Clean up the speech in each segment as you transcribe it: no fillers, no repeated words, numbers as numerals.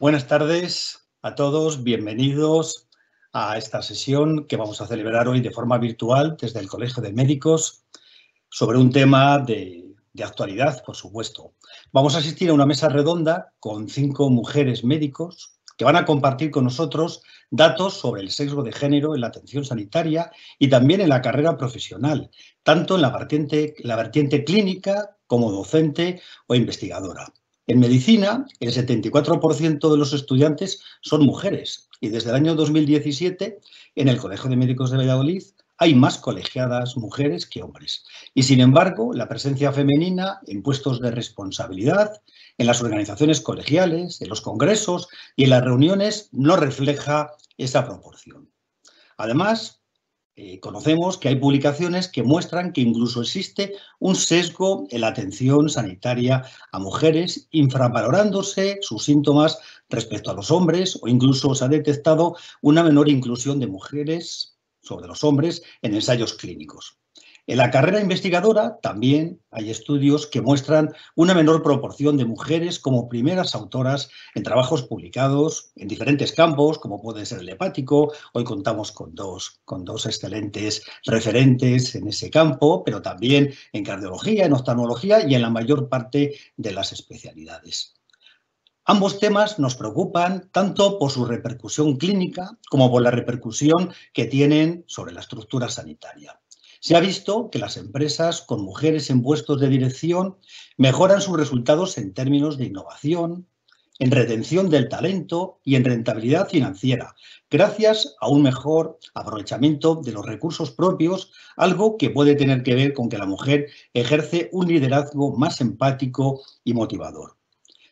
Buenas tardes a todos, bienvenidos a esta sesión que vamos a celebrar hoy de forma virtual desde el Colegio de Médicos sobre un tema de actualidad, por supuesto. Vamos a asistir a una mesa redonda con 5 mujeres médicos que van a compartir con nosotros datos sobre el sesgo de género en la atención sanitaria y también en la carrera profesional, tanto en la vertiente clínica como docente o investigadora. En medicina, el 74% de los estudiantes son mujeres y desde el año 2017 en el Colegio de Médicos de Valladolid hay más colegiadas mujeres que hombres. Y sin embargo, la presencia femenina en puestos de responsabilidad, en las organizaciones colegiales, en los congresos y en las reuniones no refleja esa proporción. Además, conocemos que hay publicaciones que muestran que incluso existe un sesgo en la atención sanitaria a mujeres, infravalorándose sus síntomas respecto a los hombres, o incluso se ha detectado una menor inclusión de mujeres sobre los hombres en ensayos clínicos. En la carrera investigadora también hay estudios que muestran una menor proporción de mujeres como primeras autoras en trabajos publicados en diferentes campos, como puede ser el hepático. Hoy contamos con dos excelentes referentes en ese campo, pero también en cardiología, en oftalmología y en la mayor parte de las especialidades. Ambos temas nos preocupan tanto por su repercusión clínica como por la repercusión que tienen sobre la estructura sanitaria. Se ha visto que las empresas con mujeres en puestos de dirección mejoran sus resultados en términos de innovación, en retención del talento y en rentabilidad financiera, gracias a un mejor aprovechamiento de los recursos propios, algo que puede tener que ver con que la mujer ejerce un liderazgo más empático y motivador.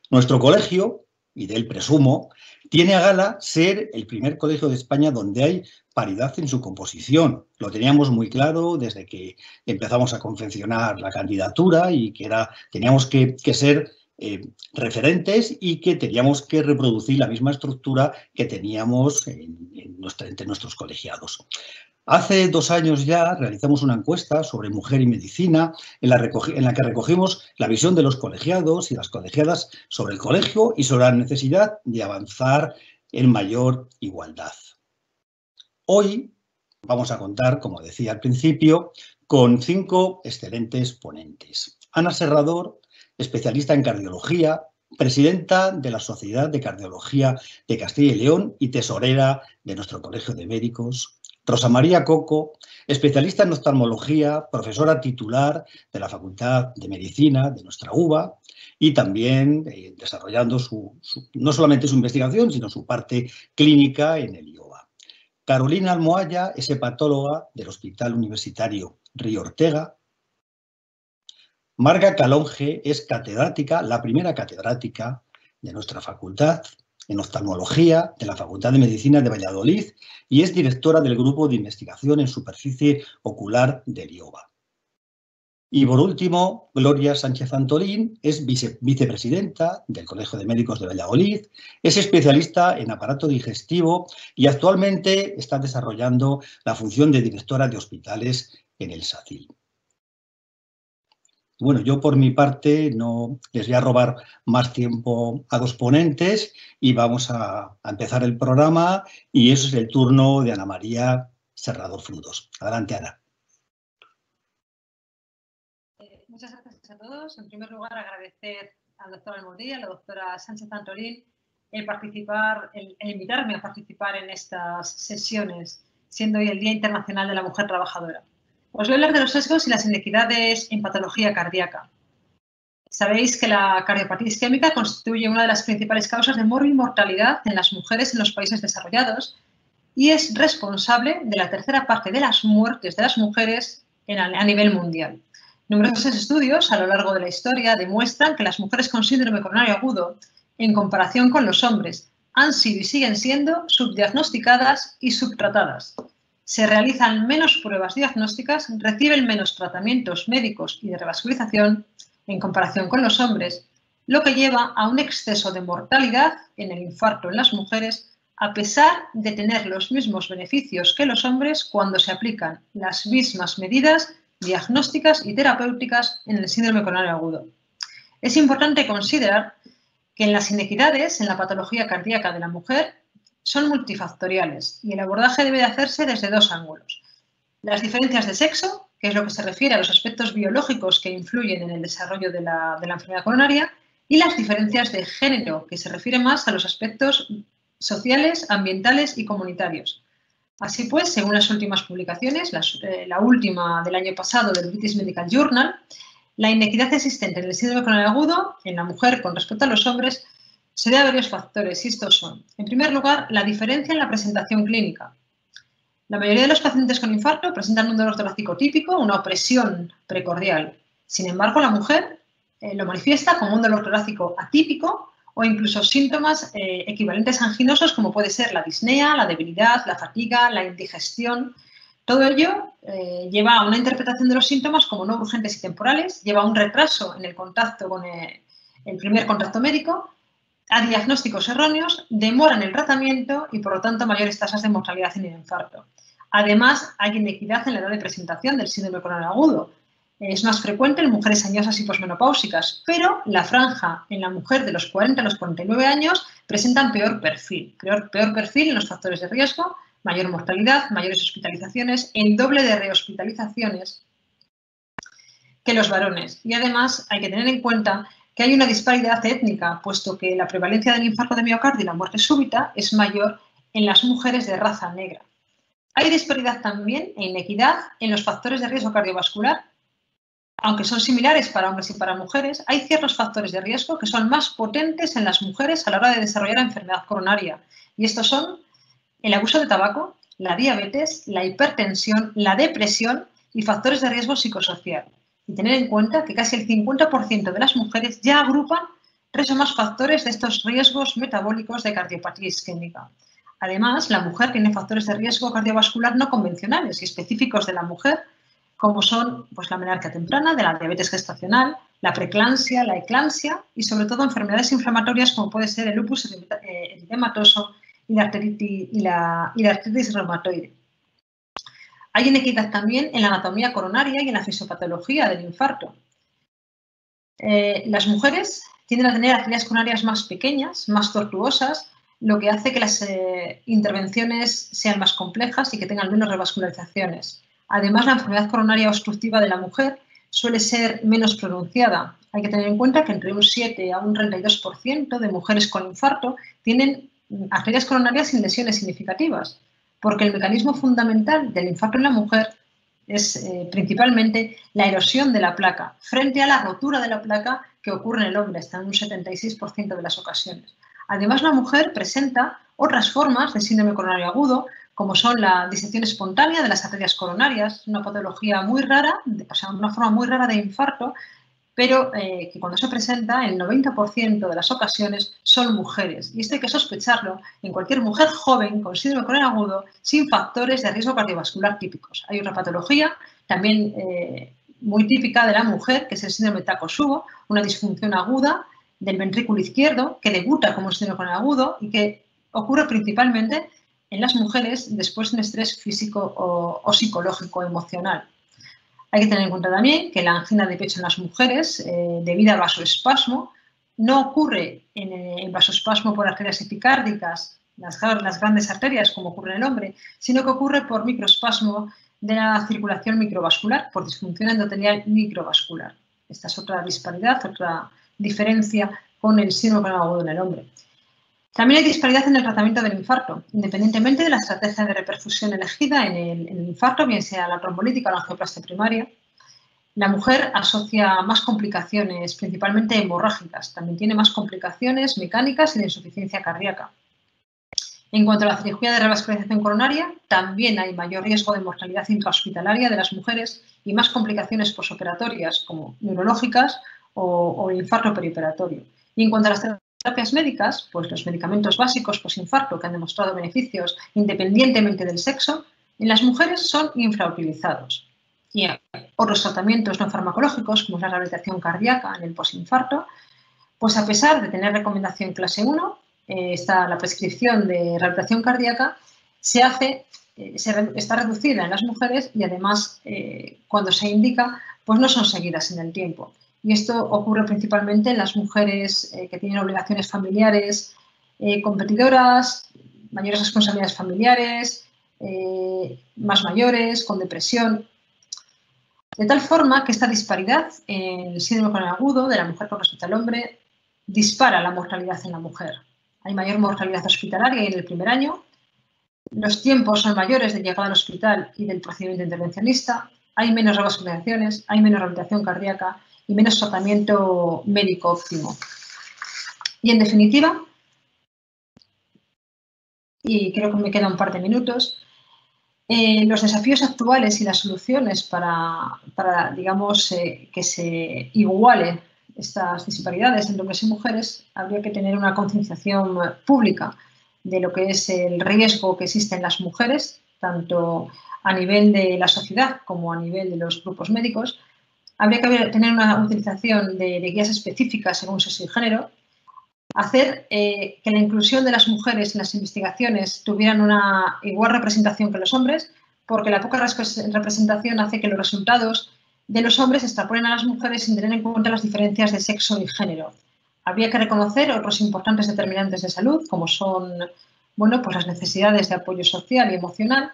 Nuestro colegio, y de él presumo, tiene a gala ser el primer colegio de España donde hay paridad en su composición. Lo teníamos muy claro desde que empezamos a confeccionar la candidatura y que teníamos que ser referentes y que teníamos que reproducir la misma estructura que teníamos entre nuestros colegiados. Hace 2 años ya realizamos una encuesta sobre mujer y medicina en la que recogimos la visión de los colegiados y las colegiadas sobre el colegio y sobre la necesidad de avanzar en mayor igualdad. Hoy vamos a contar, como decía al principio, con 5 excelentes ponentes. Ana Serrador, especialista en cardiología, presidenta de la Sociedad de Cardiología de Castilla y León y tesorera de nuestro Colegio de Médicos. Rosa María Coco, especialista en oftalmología, profesora titular de la Facultad de Medicina de nuestra UBA y también desarrollando no solamente su investigación, sino su parte clínica en el IOBA. Carolina Almohaya es hepatóloga del Hospital Universitario Río Ortega. Marga Calonge es catedrática, la primera catedrática de nuestra facultad en oftalmología de la Facultad de Medicina de Valladolid y es directora del Grupo de Investigación en Superficie Ocular del IOBA. Y por último, Gloria Sánchez Antolín es vicepresidenta del Colegio de Médicos de Valladolid, es especialista en aparato digestivo y actualmente está desarrollando la función de directora de hospitales en el SACIL. Bueno, yo por mi parte no les voy a robar más tiempo a los ponentes y vamos a empezar el programa y eso es el turno de Ana María Serrador Frutos. Adelante, Ana. Muchas gracias a todos. En primer lugar, agradecer al doctor Almodí, a la doctora Sánchez Antolín, el invitarme a participar en estas sesiones, siendo hoy el Día Internacional de la Mujer Trabajadora. Os voy a hablar de los sesgos y las inequidades en patología cardíaca. Sabéis que la cardiopatía isquémica constituye una de las principales causas de mortalidad en las mujeres en los países desarrollados y es responsable de la tercera parte de las muertes de las mujeres a nivel mundial. Numerosos estudios a lo largo de la historia demuestran que las mujeres con síndrome coronario agudo, en comparación con los hombres, han sido y siguen siendo subdiagnosticadas y subtratadas. Se realizan menos pruebas diagnósticas, reciben menos tratamientos médicos y de revascularización en comparación con los hombres, lo que lleva a un exceso de mortalidad en el infarto en las mujeres, a pesar de tener los mismos beneficios que los hombres cuando se aplican las mismas medidas diagnósticas y terapéuticas en el síndrome coronario agudo. Es importante considerar que las inequidades en la patología cardíaca de la mujer son multifactoriales y el abordaje debe de hacerse desde dos ángulos. Las diferencias de sexo, que es lo que se refiere a los aspectos biológicos que influyen en el desarrollo de la enfermedad coronaria, y las diferencias de género, que se refiere más a los aspectos sociales, ambientales y comunitarios. Así pues, según las últimas publicaciones, la última del año pasado del British Medical Journal, la inequidad existente en el síndrome coronario agudo en la mujer con respecto a los hombres se debe a varios factores, y estos son, en primer lugar, la diferencia en la presentación clínica. La mayoría de los pacientes con infarto presentan un dolor torácico típico, una opresión precordial. Sin embargo, la mujer lo manifiesta como un dolor torácico atípico o incluso síntomas equivalentes anginosos como puede ser la disnea, la debilidad, la fatiga, la indigestión. Todo ello lleva a una interpretación de los síntomas como no urgentes y temporales, lleva a un retraso en el contacto con el primer contacto médico, a diagnósticos erróneos, demoran el tratamiento y, por lo tanto, mayores tasas de mortalidad en el infarto. Además, hay inequidad en la edad de presentación del síndrome coronario agudo. Es más frecuente en mujeres añosas y posmenopáusicas, pero la franja en la mujer de los 40 a los 49 años presentan peor perfil. Peor perfil en los factores de riesgo, mayor mortalidad, mayores hospitalizaciones, el doble de rehospitalizaciones que los varones. Y además hay que tener en cuenta que hay una disparidad étnica, puesto que la prevalencia del infarto de miocardio y la muerte súbita es mayor en las mujeres de raza negra. Hay disparidad también e inequidad en los factores de riesgo cardiovascular. Aunque son similares para hombres y para mujeres, hay ciertos factores de riesgo que son más potentes en las mujeres a la hora de desarrollar enfermedad coronaria. Y estos son el abuso de tabaco, la diabetes, la hipertensión, la depresión y factores de riesgo psicosocial. Y tener en cuenta que casi el 50% de las mujeres ya agrupan tres o más factores de estos riesgos metabólicos de cardiopatía isquémica. Además, la mujer tiene factores de riesgo cardiovascular no convencionales y específicos de la mujer, como son pues, la menarquia temprana, de la diabetes gestacional, la preeclampsia, la eclampsia y sobre todo enfermedades inflamatorias como puede ser el lupus eritematoso y la artritis reumatoide. Hay inequidad también en la anatomía coronaria y en la fisiopatología del infarto. Las mujeres tienden a tener arterias coronarias más pequeñas, más tortuosas, lo que hace que las intervenciones sean más complejas y que tengan menos revascularizaciones. Además, la enfermedad coronaria obstructiva de la mujer suele ser menos pronunciada. Hay que tener en cuenta que entre un 7 a un 32% de mujeres con infarto tienen arterias coronarias sin lesiones significativas, porque el mecanismo fundamental del infarto en la mujer es principalmente la erosión de la placa frente a la rotura de la placa que ocurre en el hombre, hasta en un 76% de las ocasiones. Además, la mujer presenta otras formas de síndrome coronario agudo, como son la disección espontánea de las arterias coronarias, una patología muy rara, o sea, una forma muy rara de infarto, pero que cuando se presenta, el 90% de las ocasiones son mujeres. Y esto hay que sospecharlo en cualquier mujer joven con síndrome coronario agudo sin factores de riesgo cardiovascular típicos. Hay otra patología también muy típica de la mujer, que es el síndrome Takotsubo, una disfunción aguda del ventrículo izquierdo que debuta como síndrome coronario agudo y que ocurre principalmente en las mujeres después de un estrés físico o psicológico, emocional. Hay que tener en cuenta también que la angina de pecho en las mujeres, debido al vasoespasmo, no ocurre en el vasoespasmo por arterias epicárdicas, las grandes arterias, como ocurre en el hombre, sino que ocurre por microespasmo de la circulación microvascular, por disfunción endotelial microvascular. Esta es otra disparidad, otra diferencia con el síndrome coronario agudo en el hombre. También hay disparidad en el tratamiento del infarto, independientemente de la estrategia de reperfusión elegida en el infarto, bien sea la trombolítica o la angioplastia primaria. La mujer asocia más complicaciones, principalmente hemorrágicas. También tiene más complicaciones mecánicas y de insuficiencia cardíaca. En cuanto a la cirugía de revascularización coronaria, también hay mayor riesgo de mortalidad intrahospitalaria de las mujeres y más complicaciones posoperatorias como neurológicas o infarto perioperatorio. Y en cuanto a las terapias médicas, pues los medicamentos básicos posinfarto que han demostrado beneficios independientemente del sexo, en las mujeres son infrautilizados. Y otros tratamientos no farmacológicos, como es la rehabilitación cardíaca en el posinfarto, pues a pesar de tener recomendación clase 1, la prescripción de rehabilitación cardíaca está reducida en las mujeres y además cuando se indica, pues no son seguidas en el tiempo. Y esto ocurre principalmente en las mujeres que tienen obligaciones familiares competidoras, mayores responsabilidades familiares, más mayores, con depresión. De tal forma que esta disparidad en el síndrome coronario agudo de la mujer con respecto al hombre dispara la mortalidad en la mujer. Hay mayor mortalidad hospitalaria en el primer año, los tiempos son mayores de llegada al hospital y del procedimiento intervencionista, hay menos revascularizaciones, hay menos rehabilitación cardíaca y menos tratamiento médico óptimo. Y en definitiva, y creo que me quedan un par de minutos, los desafíos actuales y las soluciones para digamos, que se igualen estas disparidades entre hombres y mujeres, habría que tener una concienciación pública de lo que es el riesgo que existe en las mujeres, tanto a nivel de la sociedad como a nivel de los grupos médicos. Habría que tener una utilización de guías específicas según sexo y género, hacer que la inclusión de las mujeres en las investigaciones tuvieran una igual representación que los hombres, porque la poca representación hace que los resultados de los hombres extrapolen a las mujeres sin tener en cuenta las diferencias de sexo y género. Habría que reconocer otros importantes determinantes de salud, como son bueno, pues las necesidades de apoyo social y emocional.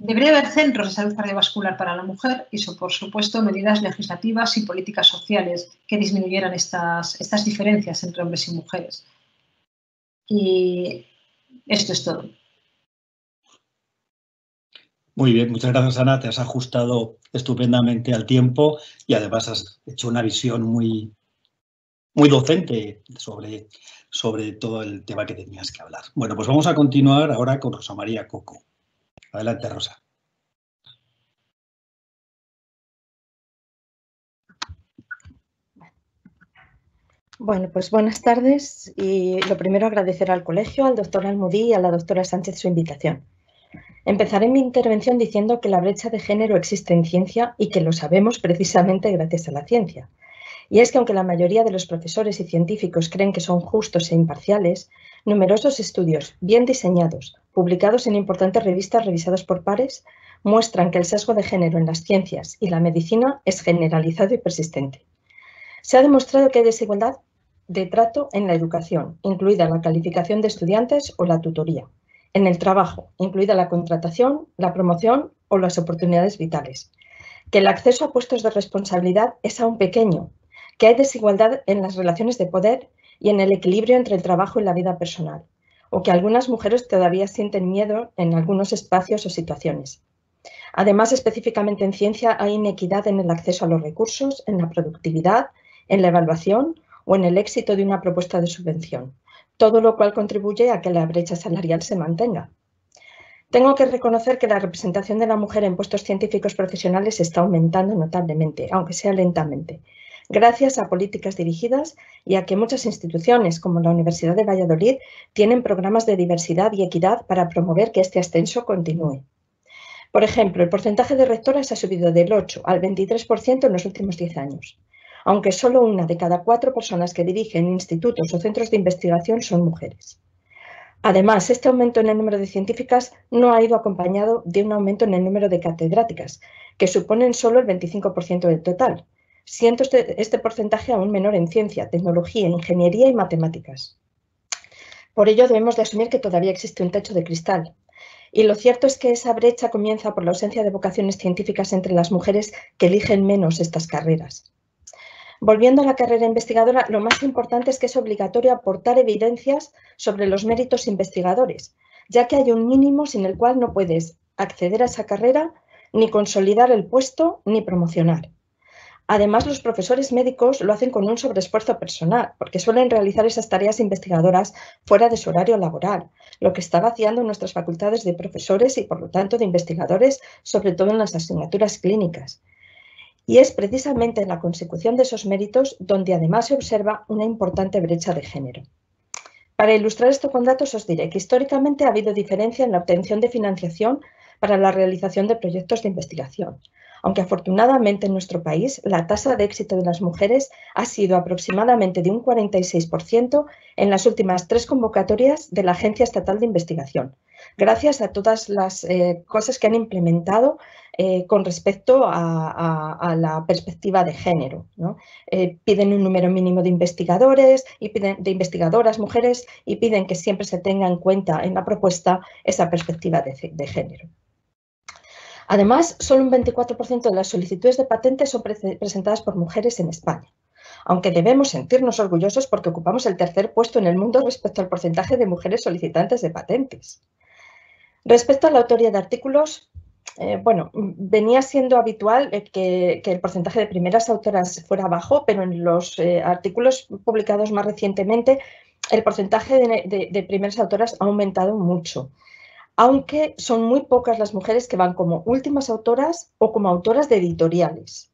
Debería haber centros de salud cardiovascular para la mujer y, por supuesto, medidas legislativas y políticas sociales que disminuyeran estas diferencias entre hombres y mujeres. Y esto es todo. Muy bien, muchas gracias, Ana. Te has ajustado estupendamente al tiempo y además has hecho una visión muy docente sobre todo el tema que tenías que hablar. Bueno, pues vamos a continuar ahora con Rosa María Coco. Adelante, Rosa. Bueno, pues buenas tardes y lo primero agradecer al colegio, al doctor Almudí y a la doctora Sánchez su invitación. Empezaré mi intervención diciendo que la brecha de género existe en ciencia y que lo sabemos precisamente gracias a la ciencia. Y es que aunque la mayoría de los profesores y científicos creen que son justos e imparciales, numerosos estudios bien diseñados, publicados en importantes revistas revisados por pares, muestran que el sesgo de género en las ciencias y la medicina es generalizado y persistente. Se ha demostrado que hay desigualdad de trato en la educación, incluida la calificación de estudiantes o la tutoría, en el trabajo, incluida la contratación, la promoción o las oportunidades vitales, que el acceso a puestos de responsabilidad es aún pequeño, que hay desigualdad en las relaciones de poder y en el equilibrio entre el trabajo y la vida personal, o que algunas mujeres todavía sienten miedo en algunos espacios o situaciones. Además, específicamente en ciencia, hay inequidad en el acceso a los recursos, en la productividad, en la evaluación o en el éxito de una propuesta de subvención, todo lo cual contribuye a que la brecha salarial se mantenga. Tengo que reconocer que la representación de la mujer en puestos científicos profesionales está aumentando notablemente, aunque sea lentamente, gracias a políticas dirigidas y a que muchas instituciones, como la Universidad de Valladolid, tienen programas de diversidad y equidad para promover que este ascenso continúe. Por ejemplo, el porcentaje de rectoras ha subido del 8 al 23% en los últimos 10 años, aunque solo 1 de cada 4 personas que dirigen institutos o centros de investigación son mujeres. Además, este aumento en el número de científicas no ha ido acompañado de un aumento en el número de catedráticas, que suponen solo el 25% del total, siendo este porcentaje aún menor en ciencia, tecnología, ingeniería y matemáticas. Por ello, debemos de asumir que todavía existe un techo de cristal. Y lo cierto es que esa brecha comienza por la ausencia de vocaciones científicas entre las mujeres que eligen menos estas carreras. Volviendo a la carrera investigadora, lo más importante es que es obligatorio aportar evidencias sobre los méritos investigadores, ya que hay un mínimo sin el cual no puedes acceder a esa carrera, ni consolidar el puesto, ni promocionar. Además, los profesores médicos lo hacen con un sobreesfuerzo personal, porque suelen realizar esas tareas investigadoras fuera de su horario laboral, lo que está vaciando nuestras facultades de profesores y, por lo tanto, de investigadores, sobre todo en las asignaturas clínicas. Y es precisamente en la consecución de esos méritos donde además se observa una importante brecha de género. Para ilustrar esto con datos os diré que históricamente ha habido diferencia en la obtención de financiación para la realización de proyectos de investigación, aunque afortunadamente en nuestro país la tasa de éxito de las mujeres ha sido aproximadamente de un 46% en las últimas 3 convocatorias de la Agencia Estatal de Investigación, gracias a todas las cosas que han implementado con respecto a la perspectiva de género, ¿no? Piden un número mínimo de investigadores y de investigadoras mujeres y piden que siempre se tenga en cuenta en la propuesta esa perspectiva de género. Además, solo un 24% de las solicitudes de patentes son presentadas por mujeres en España, aunque debemos sentirnos orgullosos porque ocupamos el tercer puesto en el mundo respecto al porcentaje de mujeres solicitantes de patentes. Respecto a la autoría de artículos, venía siendo habitual que el porcentaje de primeras autoras fuera bajo, pero en los artículos publicados más recientemente el porcentaje de primeras autoras ha aumentado mucho, aunque son muy pocas las mujeres que van como últimas autoras o como autoras de editoriales.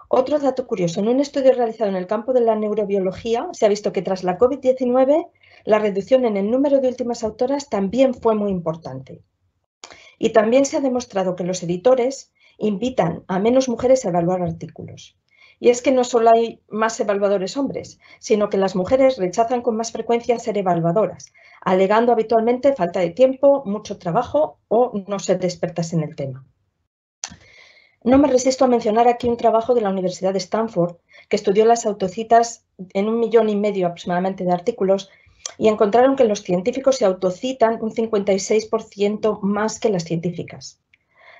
Otro dato curioso, en un estudio realizado en el campo de la neurobiología se ha visto que tras la COVID-19 la reducción en el número de últimas autoras también fue muy importante. Y también se ha demostrado que los editores invitan a menos mujeres a evaluar artículos. Y es que no solo hay más evaluadores hombres, sino que las mujeres rechazan con más frecuencia ser evaluadoras, alegando habitualmente falta de tiempo, mucho trabajo o no ser expertas en el tema. No me resisto a mencionar aquí un trabajo de la Universidad de Stanford que estudió las autocitas en 1,5 millones aproximadamente de artículos y encontraron que los científicos se autocitan un 56% más que las científicas.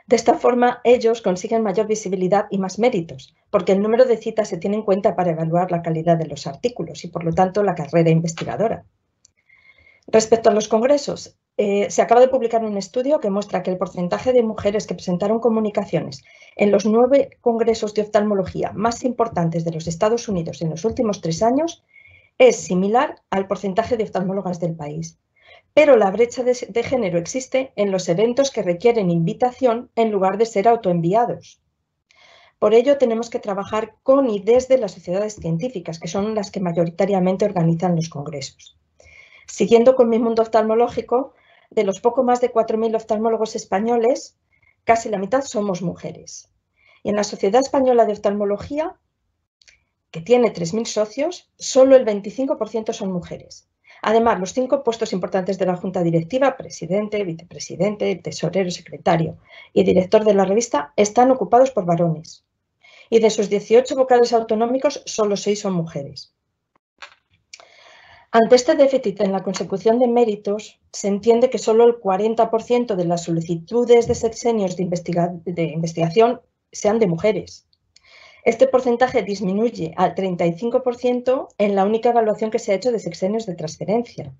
De esta forma, ellos consiguen mayor visibilidad y más méritos, porque el número de citas se tiene en cuenta para evaluar la calidad de los artículos y, por lo tanto, la carrera investigadora. Respecto a los congresos, se acaba de publicar un estudio que muestra que el porcentaje de mujeres que presentaron comunicaciones en los 9 congresos de oftalmología más importantes de los Estados Unidos en los últimos 3 años es similar al porcentaje de oftalmólogas del país. Pero la brecha de género existe en los eventos que requieren invitación en lugar de ser autoenviados. Por ello, tenemos que trabajar con y desde las sociedades científicas, que son las que mayoritariamente organizan los congresos. Siguiendo con mi mundo oftalmológico, de los poco más de 4.000 oftalmólogos españoles, casi la mitad somos mujeres. Y en la Sociedad Española de Oftalmología, que tiene 3.000 socios, solo el 25% son mujeres. Además, los 5 puestos importantes de la Junta Directiva, presidente, vicepresidente, tesorero, secretario y director de la revista, están ocupados por varones. Y de sus 18 vocales autonómicos, solo 6 son mujeres. Ante este déficit en la consecución de méritos, se entiende que solo el 40% de las solicitudes de sexenios de investigación sean de mujeres. Este porcentaje disminuye al 35% en la única evaluación que se ha hecho de sexenios de transferencia.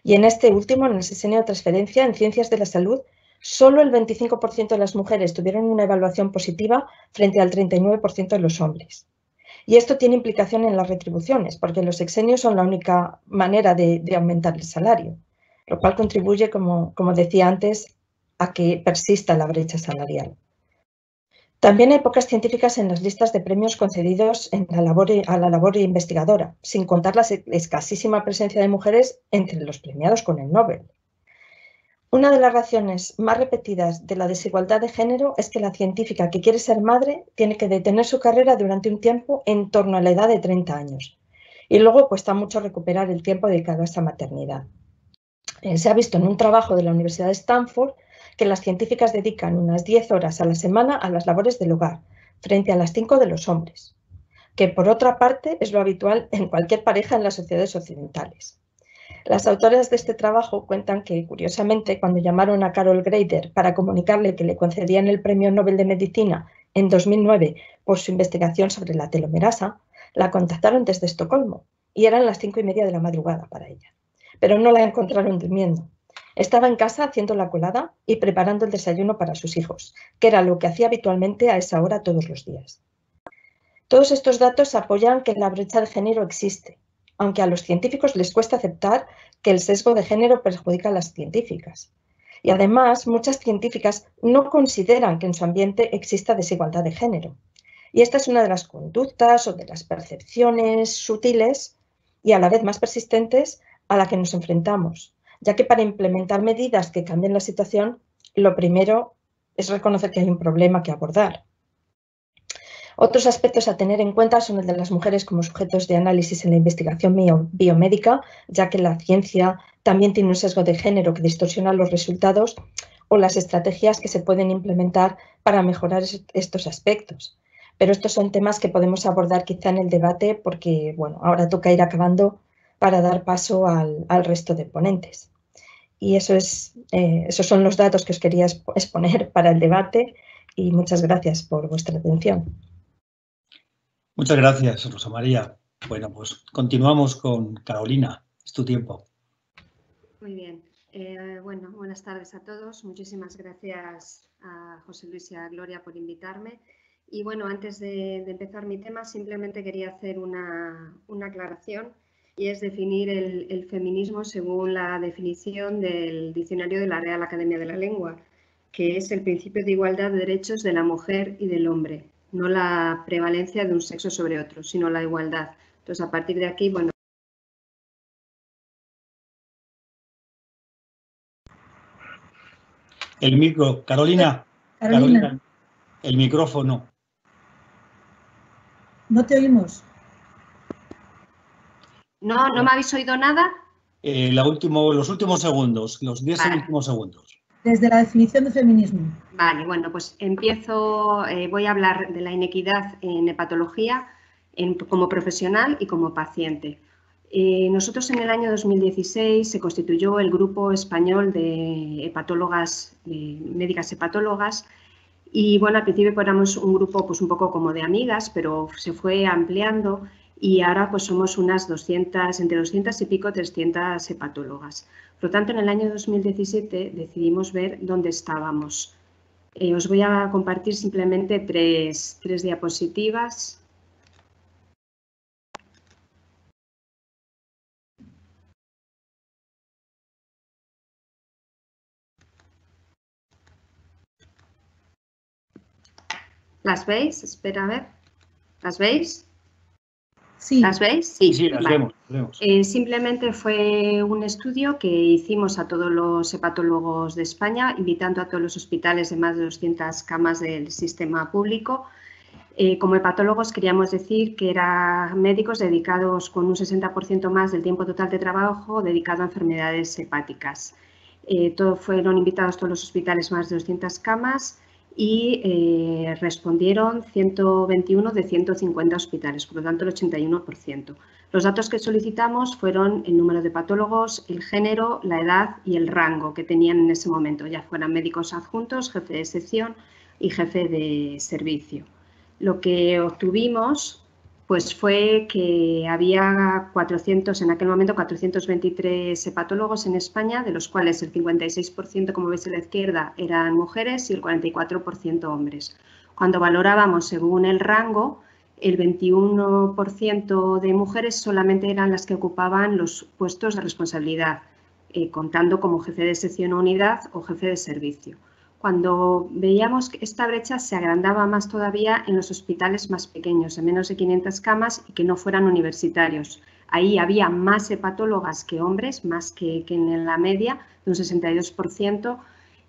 Y en este último, en el sexenio de transferencia en ciencias de la salud, solo el 25% de las mujeres tuvieron una evaluación positiva frente al 39% de los hombres. Y esto tiene implicación en las retribuciones, porque los sexenios son la única manera de aumentar el salario, lo cual contribuye, como decía antes, a que persista la brecha salarial. También hay pocas científicas en las listas de premios concedidos a la labor investigadora, sin contar la escasísima presencia de mujeres entre los premiados con el Nobel. Una de las razones más repetidas de la desigualdad de género es que la científica que quiere ser madre tiene que detener su carrera durante un tiempo en torno a la edad de 30 años y luego cuesta mucho recuperar el tiempo dedicado a esa maternidad. Se ha visto en un trabajo de la Universidad de Stanford que las científicas dedican unas 10 horas a la semana a las labores del hogar, frente a las 5 de los hombres, que por otra parte es lo habitual en cualquier pareja en las sociedades occidentales. Las autoras de este trabajo cuentan que, curiosamente, cuando llamaron a Carol Greider para comunicarle que le concedían el Premio Nobel de Medicina en 2009 por su investigación sobre la telomerasa, la contactaron desde Estocolmo y eran las 5:30 de la madrugada para ella. Pero no la encontraron durmiendo. Estaba en casa haciendo la colada y preparando el desayuno para sus hijos, que era lo que hacía habitualmente a esa hora todos los días. Todos estos datos apoyan que la brecha de género existe, aunque a los científicos les cuesta aceptar que el sesgo de género perjudica a las científicas. Y además, muchas científicas no consideran que en su ambiente exista desigualdad de género. Y esta es una de las conductas o de las percepciones sutiles y a la vez más persistentes a la que nos enfrentamos, ya que para implementar medidas que cambien la situación, lo primero es reconocer que hay un problema que abordar. Otros aspectos a tener en cuenta son el de las mujeres como sujetos de análisis en la investigación biomédica, ya que la ciencia también tiene un sesgo de género que distorsiona los resultados, o las estrategias que se pueden implementar para mejorar estos aspectos. Pero estos son temas que podemos abordar quizá en el debate porque, bueno, ahora toca ir acabando para dar paso al resto de ponentes. Y esos son los datos que os quería exponer para el debate y muchas gracias por vuestra atención. Muchas gracias, Rosa María. Bueno, pues continuamos con Carolina. Es tu tiempo. Muy bien. Bueno, buenas tardes a todos. Muchísimas gracias a José Luis y a Gloria por invitarme. Y bueno, antes de empezar mi tema, simplemente quería hacer una aclaración y es definir el feminismo según la definición del diccionario de la Real Academia de la Lengua, que es el principio de igualdad de derechos de la mujer y del hombre, no la prevalencia de un sexo sobre otro, sino la igualdad. Entonces, a partir de aquí, bueno. El micro, Carolina. Carolina, el micrófono. No te oímos. ¿No me habéis oído nada? Los últimos segundos, los 10 últimos segundos. Desde la definición de feminismo. Vale, bueno, pues empiezo, voy a hablar de la inequidad en hepatología como profesional y como paciente. Nosotros en el año 2016 se constituyó el Grupo Español de Hepatólogas, Médicas Hepatólogas, y bueno, al principio éramos un grupo pues un poco como de amigas, pero se fue ampliando y ahora pues somos unas 200, entre 200 y pico, 300 hepatólogas. Por lo tanto, en el año 2017 decidimos ver dónde estábamos. Os voy a compartir simplemente tres diapositivas. ¿Las veis? Espera, a ver. ¿Las veis? Sí. ¿Las veis? Sí, las vemos. Simplemente fue un estudio que hicimos a todos los hepatólogos de España, invitando a todos los hospitales de más de 200 camas del sistema público. Como hepatólogos queríamos decir que eran médicos dedicados con un 60% más del tiempo total de trabajo dedicado a enfermedades hepáticas. Fueron invitados todos los hospitales, más de 200 camas, y respondieron 121 de 150 hospitales, por lo tanto el 81%. Los datos que solicitamos fueron el número de patólogos, el género, la edad y el rango que tenían en ese momento, ya fueran médicos adjuntos, jefe de sección y jefe de servicio. Lo que obtuvimos pues fue que había en aquel momento 423 hepatólogos en España, de los cuales el 56%, como veis a la izquierda, eran mujeres y el 44% hombres. Cuando valorábamos según el rango, el 21% de mujeres solamente eran las que ocupaban los puestos de responsabilidad, contando como jefe de sección o unidad o jefe de servicio. Cuando veíamos que esta brecha se agrandaba más todavía en los hospitales más pequeños, de menos de 500 camas y que no fueran universitarios. Ahí había más hepatólogas que hombres, más que en la media, de un 62%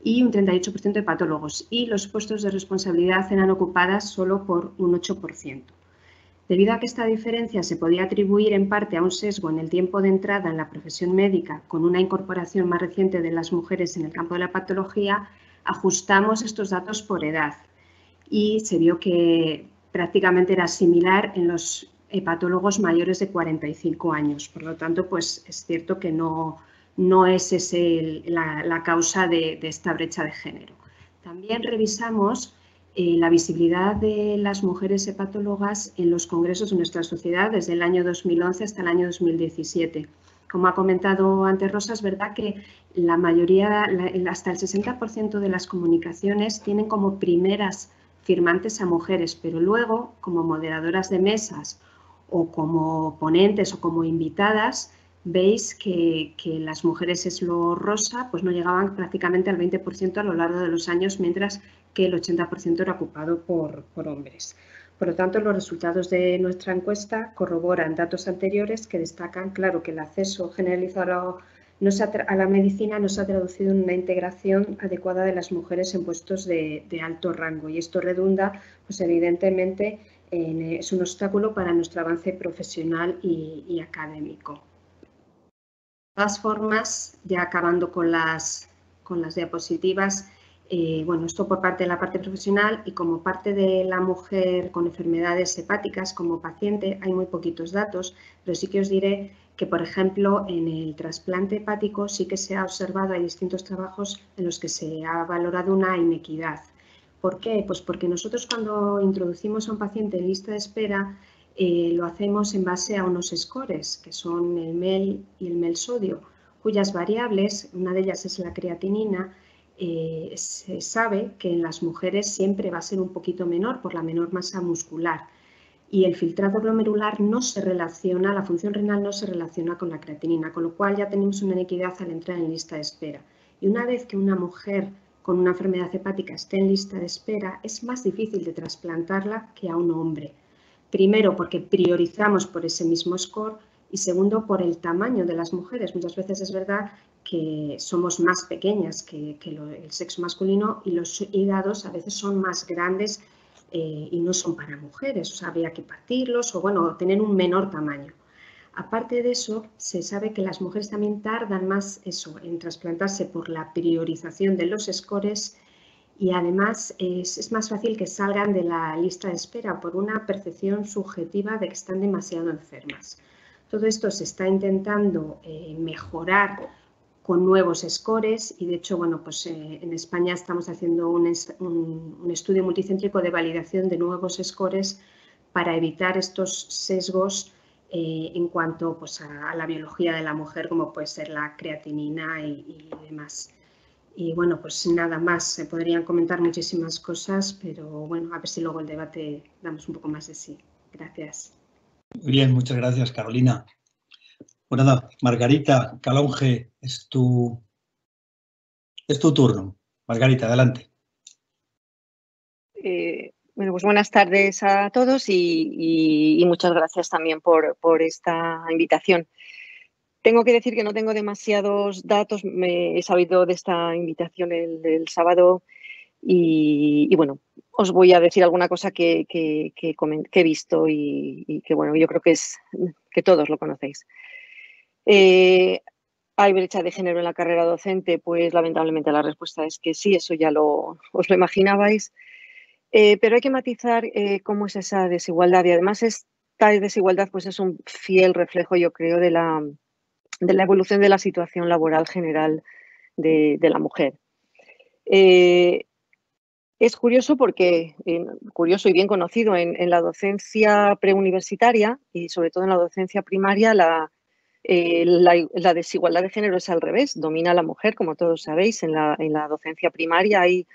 y un 38% de hepatólogos. Y los puestos de responsabilidad eran ocupadas solo por un 8%. Debido a que esta diferencia se podía atribuir en parte a un sesgo en el tiempo de entrada en la profesión médica, con una incorporación más reciente de las mujeres en el campo de la hepatología, ajustamos estos datos por edad y se vio que prácticamente era similar en los hepatólogos mayores de 45 años. Por lo tanto, pues es cierto que no es la causa de esta brecha de género. También revisamos la visibilidad de las mujeres hepatólogas en los congresos de nuestra sociedad desde el año 2011 hasta el año 2017. Como ha comentado antes Rosa, es verdad que la mayoría, hasta el 60% de las comunicaciones tienen como primeras firmantes a mujeres, pero luego, como moderadoras de mesas o como ponentes o como invitadas, veis que las mujeres es lo rosa, pues no llegaban prácticamente al 20% a lo largo de los años, mientras que el 80% era ocupado por hombres. Por lo tanto, los resultados de nuestra encuesta corroboran datos anteriores que destacan, claro, que el acceso generalizado a la medicina no se ha traducido en una integración adecuada de las mujeres en puestos de alto rango y esto redunda, pues evidentemente, es un obstáculo para nuestro avance profesional y académico. De todas formas, ya acabando con las diapositivas, bueno, esto por parte de la parte profesional y como parte de la mujer con enfermedades hepáticas como paciente hay muy poquitos datos, pero sí que os diré que, por ejemplo, en el trasplante hepático sí que se ha observado, hay distintos trabajos en los que se ha valorado una inequidad. ¿Por qué? Pues porque nosotros cuando introducimos a un paciente en lista de espera lo hacemos en base a unos scores, que son el MEL y el MEL sodio, cuyas variables, una de ellas es la creatinina, se sabe que en las mujeres siempre va a ser un poquito menor por la menor masa muscular y el filtrado glomerular no se relaciona, la función renal no se relaciona con la creatinina, con lo cual ya tenemos una inequidad al entrar en lista de espera. Y una vez que una mujer con una enfermedad hepática esté en lista de espera, es más difícil de trasplantarla que a un hombre. Primero, porque priorizamos por ese mismo score y segundo, por el tamaño de las mujeres. Muchas veces es verdad que somos más pequeñas que el sexo masculino y los hígados a veces son más grandes y no son para mujeres, o sea, habría que partirlos o, bueno, tener un menor tamaño. Aparte de eso, se sabe que las mujeres también tardan más en trasplantarse por la priorización de los scores y además es más fácil que salgan de la lista de espera por una percepción subjetiva de que están demasiado enfermas. Todo esto se está intentando mejorar con nuevos scores y de hecho, bueno, pues en España estamos haciendo un estudio multicéntrico de validación de nuevos scores para evitar estos sesgos en cuanto pues, a la biología de la mujer, como puede ser la creatinina y demás. Y bueno, pues nada más, se podrían comentar muchísimas cosas, pero bueno, a ver si luego el debate damos un poco más de sí. Gracias. Muy bien, muchas gracias, Carolina. Bueno, nada, Margarita Calonge, es tu turno. Margarita, adelante. Bueno, pues buenas tardes a todos y muchas gracias también por esta invitación. Tengo que decir que no tengo demasiados datos, me he sabido de esta invitación el sábado y bueno, os voy a decir alguna cosa que he visto y que bueno, yo creo que todos lo conocéis. ¿Hay brecha de género en la carrera docente? Pues lamentablemente la respuesta es que sí, eso ya os lo imaginabais. Pero hay que matizar cómo es esa desigualdad y además esta desigualdad pues es un fiel reflejo, yo creo, de la evolución de la situación laboral general de la mujer. Es curioso porque, curioso y bien conocido, en la docencia preuniversitaria y sobre todo en la docencia primaria, la desigualdad de género es al revés, domina la mujer, como todos sabéis. En la docencia primaria hay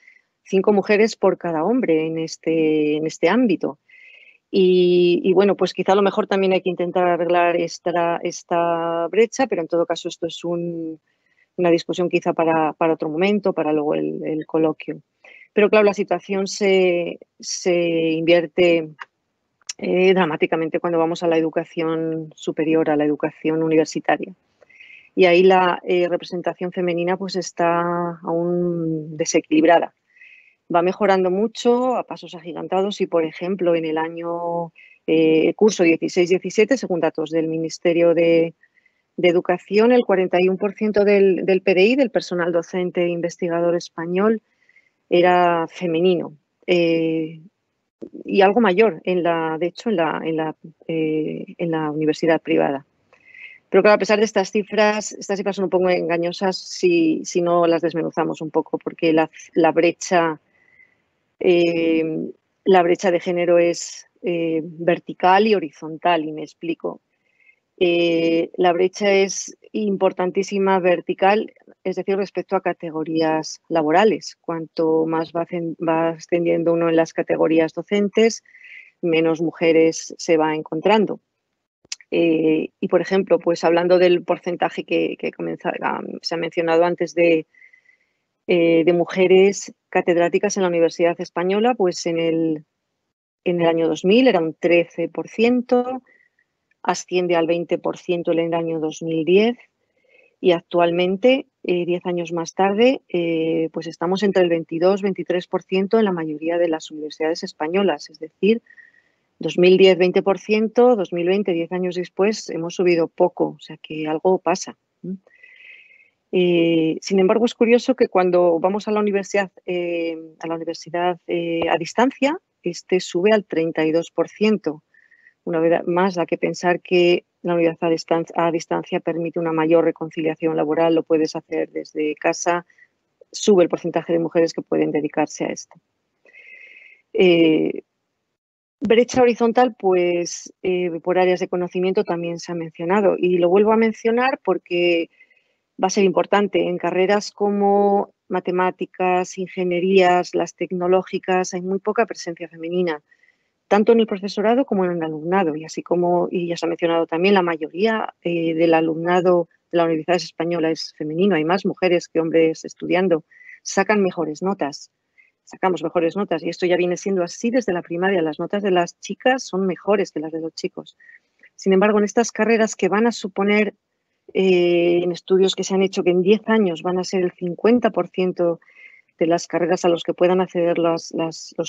5 mujeres por cada hombre en este ámbito. Y bueno, pues quizá a lo mejor también hay que intentar arreglar esta brecha, pero en todo caso esto es una discusión quizá para otro momento, para luego el coloquio. Pero claro, la situación se invierte dramáticamente cuando vamos a la educación superior, a la educación universitaria. Y ahí la representación femenina pues está aún desequilibrada. Va mejorando mucho a pasos agigantados y, por ejemplo, en el año curso 16-17, según datos del Ministerio de Educación, el 41% del PDI, del personal docente e investigador español, era femenino. Y algo mayor, de hecho, en la universidad privada. Pero claro, a pesar de estas cifras son un poco engañosas si no las desmenuzamos un poco, porque la brecha de género es vertical y horizontal, y me explico. La brecha es importantísima vertical, es decir, respecto a categorías laborales. Cuanto más va ascendiendo uno en las categorías docentes, menos mujeres se va encontrando. Y, por ejemplo, pues hablando del porcentaje que se ha mencionado antes de mujeres catedráticas en la Universidad Española, pues en el año 2000 era un 13%, asciende al 20% en el año 2010 y actualmente, 10 años más tarde, pues estamos entre el 22-23% en la mayoría de las universidades españolas, es decir, 2010, 20%, 2020, 10 años después, hemos subido poco, o sea que algo pasa. Sin embargo, es curioso que cuando vamos a la universidad a distancia, este sube al 32%. Una vez más, hay que pensar que la universidad a distancia permite una mayor reconciliación laboral, lo puedes hacer desde casa, sube el porcentaje de mujeres que pueden dedicarse a esto. Brecha horizontal, pues por áreas de conocimiento también se ha mencionado y lo vuelvo a mencionar porque va a ser importante. En carreras como matemáticas, ingenierías, las tecnológicas, hay muy poca presencia femenina, tanto en el profesorado como en el alumnado. Y así como, y ya se ha mencionado también, la mayoría del alumnado de la Universidad Española es femenino. Hay más mujeres que hombres estudiando. Sacan mejores notas. Sacamos mejores notas y esto ya viene siendo así desde la primaria. Las notas de las chicas son mejores que las de los chicos. Sin embargo, en estas carreras que van a suponer, en estudios que se han hecho, que en 10 años van a ser el 50% de las carreras a los que puedan acceder los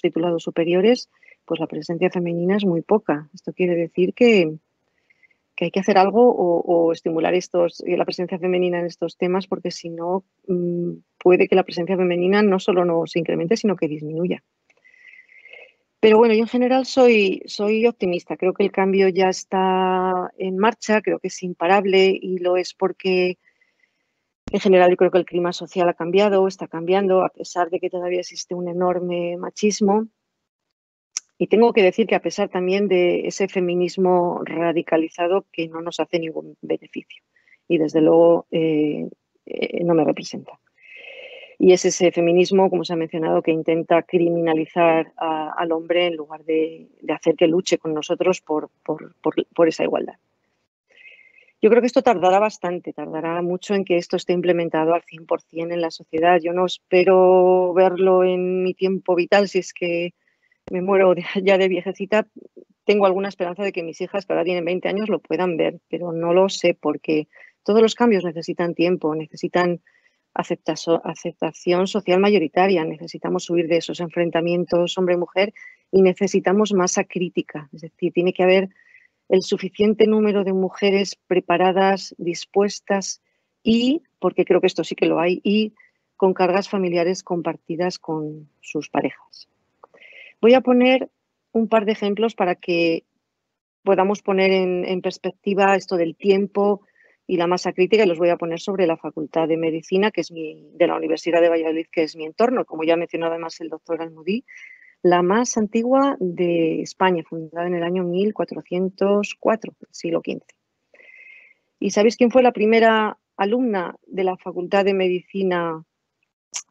titulados superiores, pues la presencia femenina es muy poca. Esto quiere decir que hay que hacer algo o estimular la presencia femenina en estos temas, porque si no, puede que la presencia femenina no solo no se incremente, sino que disminuya. Pero bueno, yo en general soy optimista. Creo que el cambio ya está en marcha, creo que es imparable y lo es porque en general yo creo que el clima social ha cambiado, está cambiando, a pesar de que todavía existe un enorme machismo. Y tengo que decir que a pesar también de ese feminismo radicalizado que no nos hace ningún beneficio y desde luego no me representa. Y es ese feminismo, como se ha mencionado, que intenta criminalizar al hombre en lugar de hacer que luche con nosotros por esa igualdad. Yo creo que esto tardará bastante, tardará mucho en que esto esté implementado al 100% en la sociedad. Yo no espero verlo en mi tiempo vital, si es que me muero ya de viejecita. Tengo alguna esperanza de que mis hijas, que ahora tienen 20 años, lo puedan ver, pero no lo sé porque todos los cambios necesitan tiempo, necesitan aceptación social mayoritaria, necesitamos huir de esos enfrentamientos hombre-mujer y necesitamos masa crítica. Es decir, tiene que haber el suficiente número de mujeres preparadas, dispuestas y, porque creo que esto sí que lo hay, y con cargas familiares compartidas con sus parejas. Voy a poner un par de ejemplos para que podamos poner en perspectiva esto del tiempo y la masa crítica, y los voy a poner sobre la Facultad de Medicina, que es de la Universidad de Valladolid, que es mi entorno, como ya ha mencionado además el doctor Almudí, la más antigua de España, fundada en el año 1404, siglo XV. ¿Y sabéis quién fue la primera alumna de la Facultad de Medicina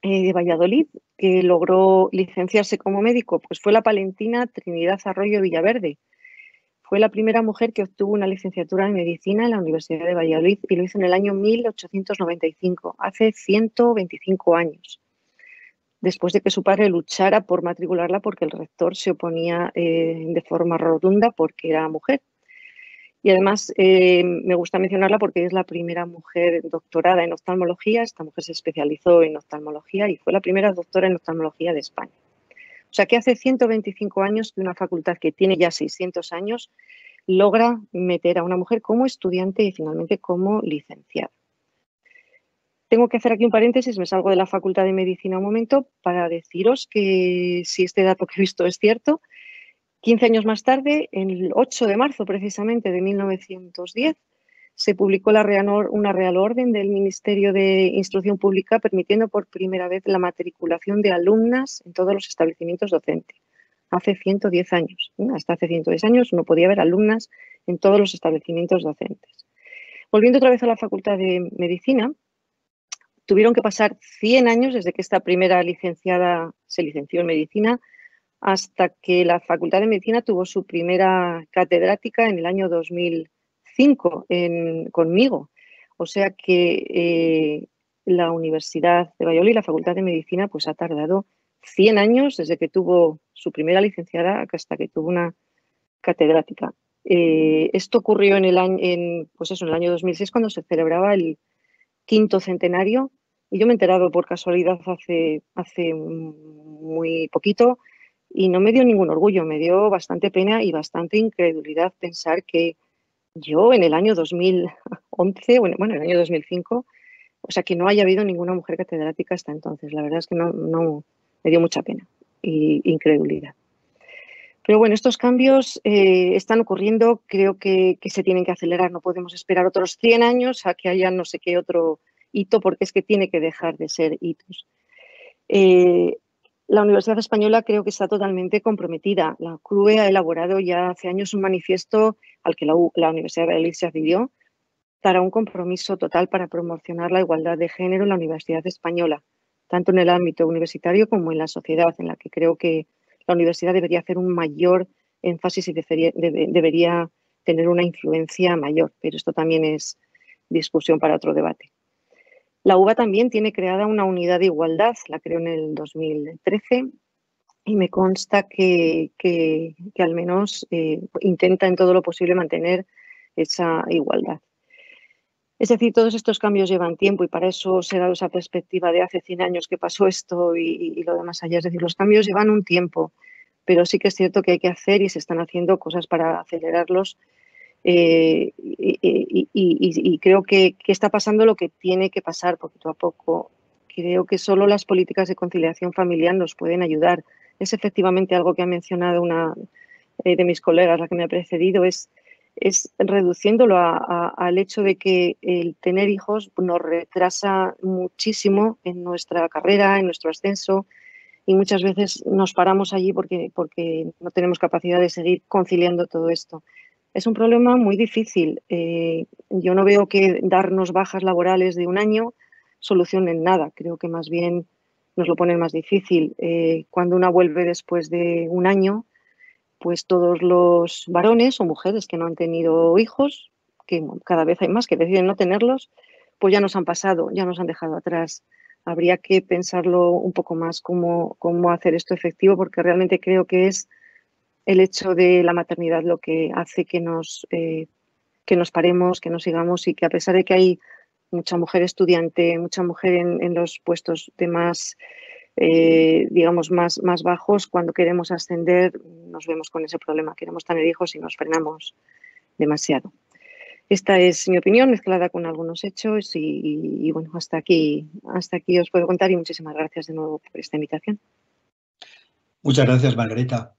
de Valladolid que logró licenciarse como médico? Pues fue la palentina Trinidad Arroyo Villaverde. Fue la primera mujer que obtuvo una licenciatura en medicina en la Universidad de Valladolid y lo hizo en el año 1895, hace 125 años, después de que su padre luchara por matricularla porque el rector se oponía de forma rotunda porque era mujer. Y además me gusta mencionarla porque es la primera mujer doctorada en oftalmología. Esta mujer se especializó en oftalmología y fue la primera doctora en oftalmología de España. O sea que hace 125 años que una facultad que tiene ya 600 años logra meter a una mujer como estudiante y finalmente como licenciada. Tengo que hacer aquí un paréntesis, me salgo de la Facultad de Medicina un momento para deciros que si este dato que he visto es cierto, 15 años más tarde, el 8 de marzo precisamente de 1910, se publicó una Real Orden del Ministerio de Instrucción Pública permitiendo por primera vez la matriculación de alumnas en todos los establecimientos docentes. Hace 110 años, hasta hace 110 años no podía haber alumnas en todos los establecimientos docentes. Volviendo otra vez a la Facultad de Medicina, tuvieron que pasar 100 años desde que esta primera licenciada se licenció en Medicina hasta que la Facultad de Medicina tuvo su primera catedrática en el año 2005 conmigo. O sea que la Universidad de Valladolid, la Facultad de Medicina, pues ha tardado 100 años desde que tuvo su primera licenciada hasta que tuvo una catedrática. Esto ocurrió en el año 2006, cuando se celebraba el 5º centenario, y yo me he enterado por casualidad hace muy poquito, Y no me dio ningún orgullo, me dio bastante pena y bastante incredulidad pensar que yo en el año 2011, bueno, en el año 2005, o sea, que no haya habido ninguna mujer catedrática hasta entonces. La verdad es que no me dio mucha pena e incredulidad. Pero bueno, estos cambios están ocurriendo, creo que se tienen que acelerar. No podemos esperar otros 100 años a que haya no sé qué otro hito, porque es que tiene que dejar de ser hitos. La Universidad Española creo que está totalmente comprometida. La CRUE ha elaborado ya hace años un manifiesto al que la Universidad de Valladolid se adhirió para un compromiso total para promocionar la igualdad de género en la Universidad Española, tanto en el ámbito universitario como en la sociedad, en la que creo que la universidad debería hacer un mayor énfasis y debería tener una influencia mayor, pero esto también es discusión para otro debate. La UBA también tiene creada una unidad de igualdad, la creó en el 2013 y me consta que al menos intenta en todo lo posible mantener esa igualdad. Es decir, todos estos cambios llevan tiempo y para eso se ha dado esa perspectiva de hace 100 años que pasó esto y lo demás allá. Es decir, los cambios llevan un tiempo, pero sí que es cierto que hay que hacer y se están haciendo cosas para acelerarlos. Y creo que está pasando lo que tiene que pasar poquito a poco. Creo que solo las políticas de conciliación familiar nos pueden ayudar. Es efectivamente algo que ha mencionado una de mis colegas, la que me ha precedido, es reduciéndolo al hecho de que el tener hijos nos retrasa muchísimo en nuestra carrera, en nuestro ascenso, y muchas veces nos paramos allí porque no tenemos capacidad de seguir conciliando todo esto. Es un problema muy difícil. Yo no veo que darnos bajas laborales de un año solucionen nada. Creo que más bien nos lo ponen más difícil. Cuando una vuelve después de un año, pues todos los varones o mujeres que no han tenido hijos, que cada vez hay más que deciden no tenerlos, pues ya nos han pasado, ya nos han dejado atrás. Habría que pensarlo un poco más cómo hacer esto efectivo, porque realmente creo que es el hecho de la maternidad lo que hace que nos paremos, que nos sigamos y que a pesar de que hay mucha mujer estudiante, mucha mujer en los puestos de más, digamos, más bajos, cuando queremos ascender nos vemos con ese problema. Queremos tener hijos y nos frenamos demasiado. Esta es mi opinión mezclada con algunos hechos y bueno, hasta aquí os puedo contar y muchísimas gracias de nuevo por esta invitación. Muchas gracias, Margarita.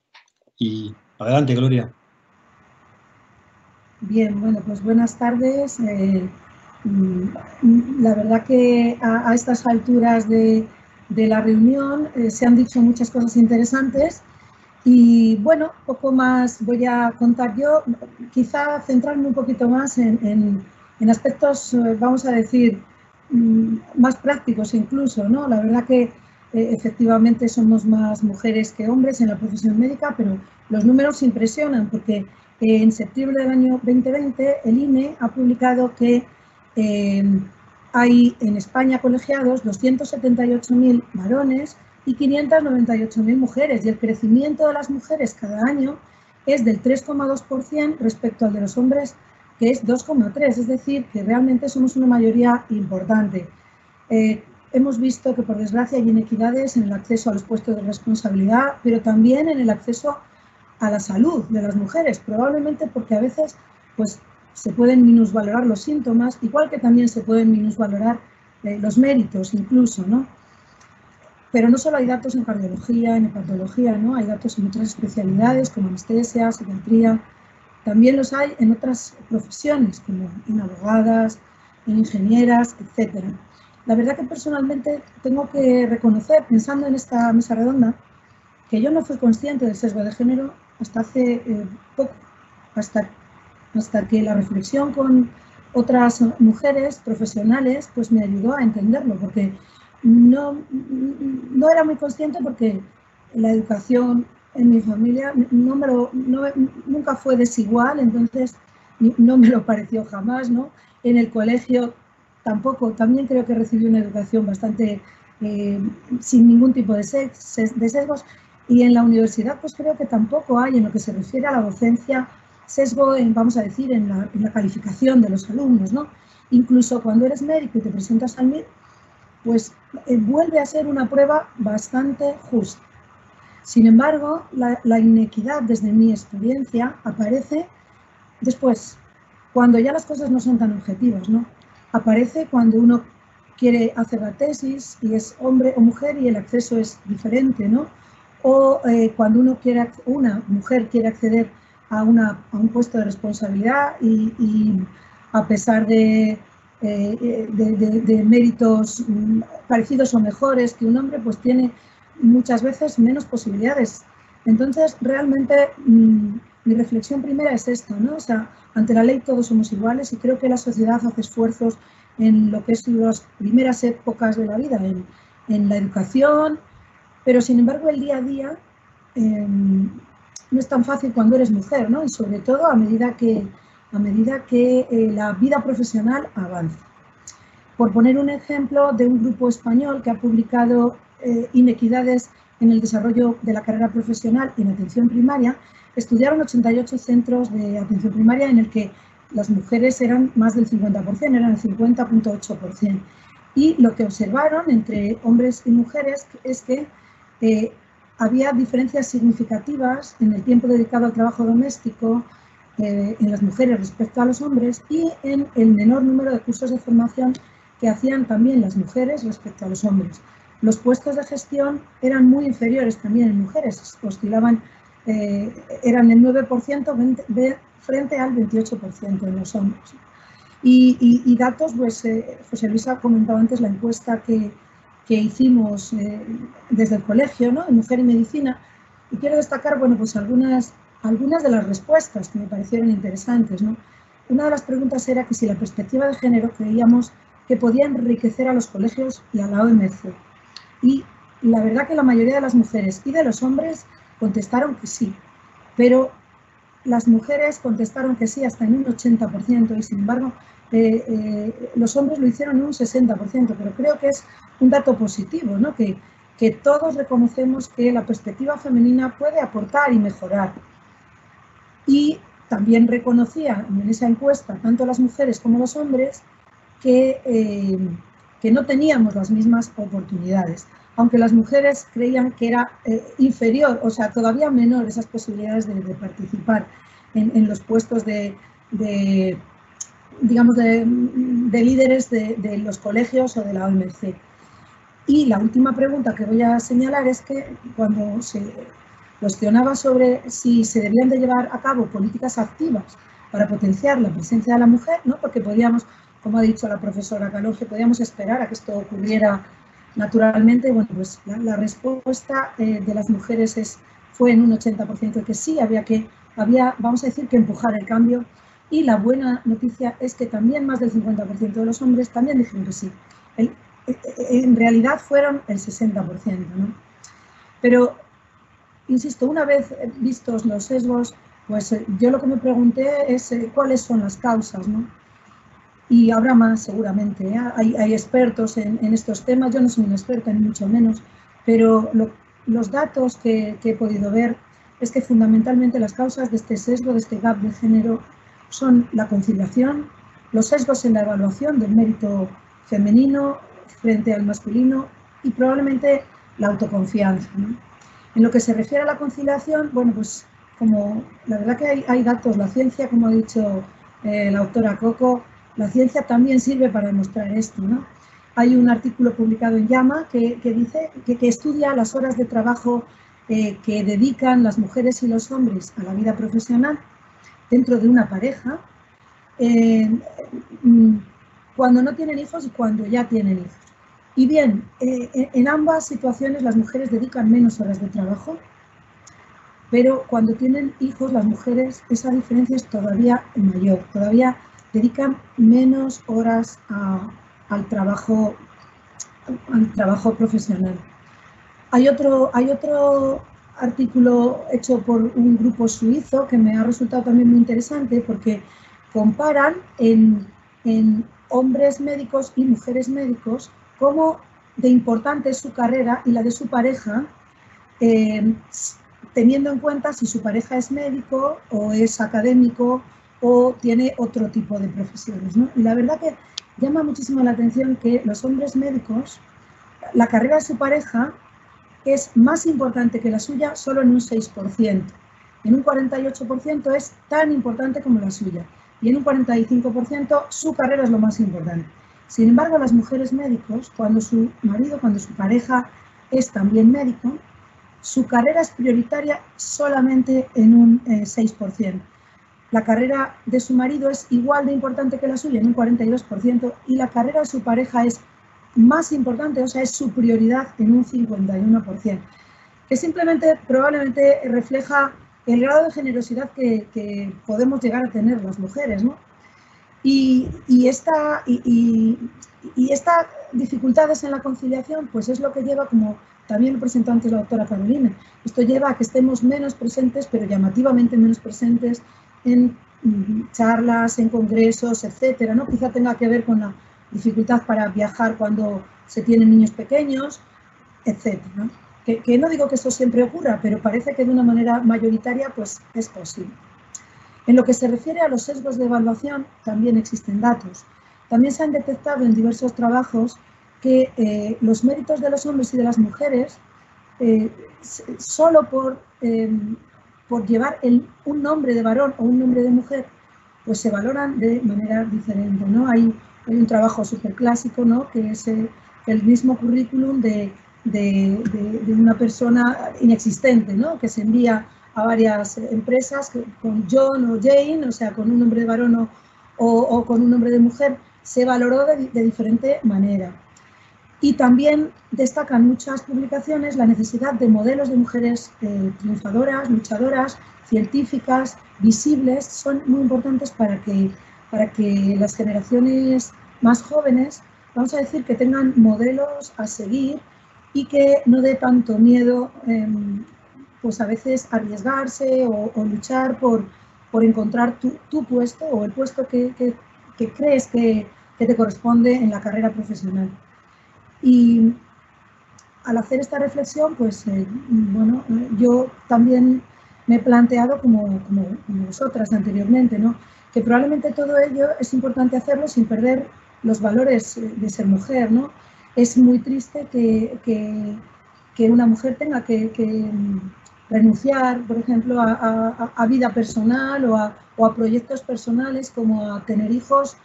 Y adelante, Gloria. Bien, bueno, pues buenas tardes. La verdad que a estas alturas de la reunión se han dicho muchas cosas interesantes y bueno, poco más voy a contar yo, quizá centrarme un poquito más en aspectos, vamos a decir, más prácticos incluso, ¿no? La verdad que efectivamente somos más mujeres que hombres en la profesión médica, pero los números impresionan porque en septiembre del año 2020 el INE ha publicado que hay en España colegiados 278.000 varones y 598.000 mujeres y el crecimiento de las mujeres cada año es del 3,2% respecto al de los hombres, que es 2,3%, es decir, que realmente somos una mayoría importante. Hemos visto que por desgracia hay inequidades en el acceso a los puestos de responsabilidad, pero también en el acceso a la salud de las mujeres, probablemente porque a veces pues, se pueden minusvalorar los síntomas, igual que también se pueden minusvalorar los méritos incluso, ¿no? Pero no solo hay datos en cardiología, en hepatología, ¿no? Hay datos en otras especialidades como anestesia, psiquiatría, también los hay en otras profesiones como en abogadas, en ingenieras, etc. La verdad que personalmente tengo que reconocer, pensando en esta mesa redonda, que yo no fui consciente del sesgo de género hasta hace poco, hasta que la reflexión con otras mujeres profesionales pues me ayudó a entenderlo, porque no era muy consciente porque la educación en mi familia nunca fue desigual, entonces no me lo pareció jamás, ¿no? En el colegio tampoco, también creo que recibí una educación bastante sin ningún tipo de sesgos. Y en la universidad pues creo que tampoco hay, en lo que se refiere a la docencia, sesgo vamos a decir, en la calificación de los alumnos, ¿no? Incluso cuando eres médico y te presentas al MIR, pues vuelve a ser una prueba bastante justa. Sin embargo, la inequidad, desde mi experiencia, aparece después, cuando ya las cosas no son tan objetivas, ¿no? Aparece cuando uno quiere hacer la tesis y es hombre o mujer y el acceso es diferente, ¿no? O cuando una mujer quiere acceder a un puesto de responsabilidad y a pesar de méritos parecidos o mejores que un hombre, pues tiene muchas veces menos posibilidades. Entonces, realmente, mi reflexión primera es esta, ¿no? O sea, ante la ley todos somos iguales y creo que la sociedad hace esfuerzos en lo que es las primeras épocas de la vida, en la educación, pero sin embargo el día a día no es tan fácil cuando eres mujer, ¿no? Y sobre todo a medida que la vida profesional avanza. Por poner un ejemplo de un grupo español que ha publicado inequidades en el desarrollo de la carrera profesional en atención primaria, estudiaron 88 centros de atención primaria en el que las mujeres eran más del 50%, eran el 50.8%. Y lo que observaron entre hombres y mujeres es que había diferencias significativas en el tiempo dedicado al trabajo doméstico en las mujeres respecto a los hombres y en el menor número de cursos de formación que hacían también las mujeres respecto a los hombres. Los puestos de gestión eran muy inferiores también en mujeres, oscilaban, eran el 9% frente al 28% en los hombres. Y datos, pues José Luis ha comentado antes la encuesta que hicimos desde el colegio, ¿no?, en Mujer y Medicina, y quiero destacar, bueno, pues algunas de las respuestas que me parecieron interesantes, ¿no? Una de las preguntas era que si la perspectiva de género creíamos que podía enriquecer a los colegios y a la OMC. Y la verdad que la mayoría de las mujeres y de los hombres contestaron que sí, pero las mujeres contestaron que sí hasta en un 80% y sin embargo los hombres lo hicieron en un 60%, pero creo que es un dato positivo, ¿no? Que todos reconocemos que la perspectiva femenina puede aportar y mejorar. Y también reconocían en esa encuesta, tanto las mujeres como los hombres, que no teníamos las mismas oportunidades, aunque las mujeres creían que era inferior, o sea, todavía menor esas posibilidades de participar en los puestos digamos, de líderes de los colegios o de la OMC. Y la última pregunta que voy a señalar es que cuando se cuestionaba sobre si se debían de llevar a cabo políticas activas para potenciar la presencia de la mujer, ¿no?, porque podíamos, como ha dicho la profesora Calonge, podíamos esperar a que esto ocurriera naturalmente. Bueno, pues la respuesta de las mujeres fue en un 80% que sí, había, vamos a decir, que empujar el cambio. Y la buena noticia es que también más del 50% de los hombres también dijeron que sí. En realidad fueron el 60%, ¿no? Pero, insisto, una vez vistos los sesgos, pues yo lo que me pregunté es cuáles son las causas, ¿no? Y habrá más seguramente, ¿eh? Hay expertos en estos temas, yo no soy una experta ni mucho menos, pero los datos que he podido ver es que fundamentalmente las causas de este sesgo, de este gap de género, son la conciliación, los sesgos en la evaluación del mérito femenino frente al masculino y probablemente la autoconfianza, ¿no? En lo que se refiere a la conciliación, bueno, pues como la verdad que hay datos, la ciencia, como ha dicho la doctora Coco, la ciencia también sirve para demostrar esto, ¿no? Hay un artículo publicado en JAMA que dice que estudia las horas de trabajo que dedican las mujeres y los hombres a la vida profesional dentro de una pareja, cuando no tienen hijos y cuando ya tienen hijos. Y bien, en ambas situaciones las mujeres dedican menos horas de trabajo, pero cuando tienen hijos las mujeres, esa diferencia es todavía mayor, todavía dedican menos horas al trabajo profesional. Hay otro artículo hecho por un grupo suizo que me ha resultado también muy interesante porque comparan en hombres médicos y mujeres médicos cómo de importante es su carrera y la de su pareja, teniendo en cuenta si su pareja es médico o es académico o tiene otro tipo de profesiones, ¿no? Y la verdad que llama muchísimo la atención que los hombres médicos, la carrera de su pareja es más importante que la suya solo en un 6%. En un 48% es tan importante como la suya. Y en un 45% su carrera es lo más importante. Sin embargo, las mujeres médicos, cuando su marido, cuando su pareja es también médico, su carrera es prioritaria solamente en un 6%. La carrera de su marido es igual de importante que la suya, en un 42%, y la carrera de su pareja es más importante, o sea, es su prioridad en un 51%, que simplemente probablemente refleja el grado de generosidad que podemos llegar a tener las mujeres, ¿no? Y estas dificultades en la conciliación, pues es lo que lleva, como también lo presentó antes la doctora Carolina, esto lleva a que estemos menos presentes, pero llamativamente menos presentes en charlas, en congresos, etcétera, ¿no? Quizá tenga que ver con la dificultad para viajar cuando se tienen niños pequeños, etcétera, ¿no? Que no digo que eso siempre ocurra, pero parece que de una manera mayoritaria pues es posible. En lo que se refiere a los sesgos de evaluación, también existen datos. También se han detectado en diversos trabajos que los méritos de los hombres y de las mujeres, solo por llevar un nombre de varón o un nombre de mujer, pues se valoran de manera diferente, ¿no? Hay un trabajo súper clásico, ¿no? Que es el mismo currículum de una persona inexistente, ¿no? Que se envía a varias empresas con John o Jane, o sea, con un nombre de varón o con un nombre de mujer, se valoró de diferente manera. Y también destacan muchas publicaciones la necesidad de modelos de mujeres triunfadoras, luchadoras, científicas, visibles. Son muy importantes para que las generaciones más jóvenes, vamos a decir, que tengan modelos a seguir y que no dé tanto miedo, pues a veces arriesgarse o luchar por encontrar tu puesto o el puesto que crees que te corresponde en la carrera profesional. Y al hacer esta reflexión, pues bueno, yo también me he planteado, como vosotras anteriormente, ¿no? Que probablemente todo ello es importante hacerlo sin perder los valores de ser mujer, ¿no? Es muy triste que una mujer tenga que renunciar, por ejemplo, a vida personal o a proyectos personales, como a tener hijos,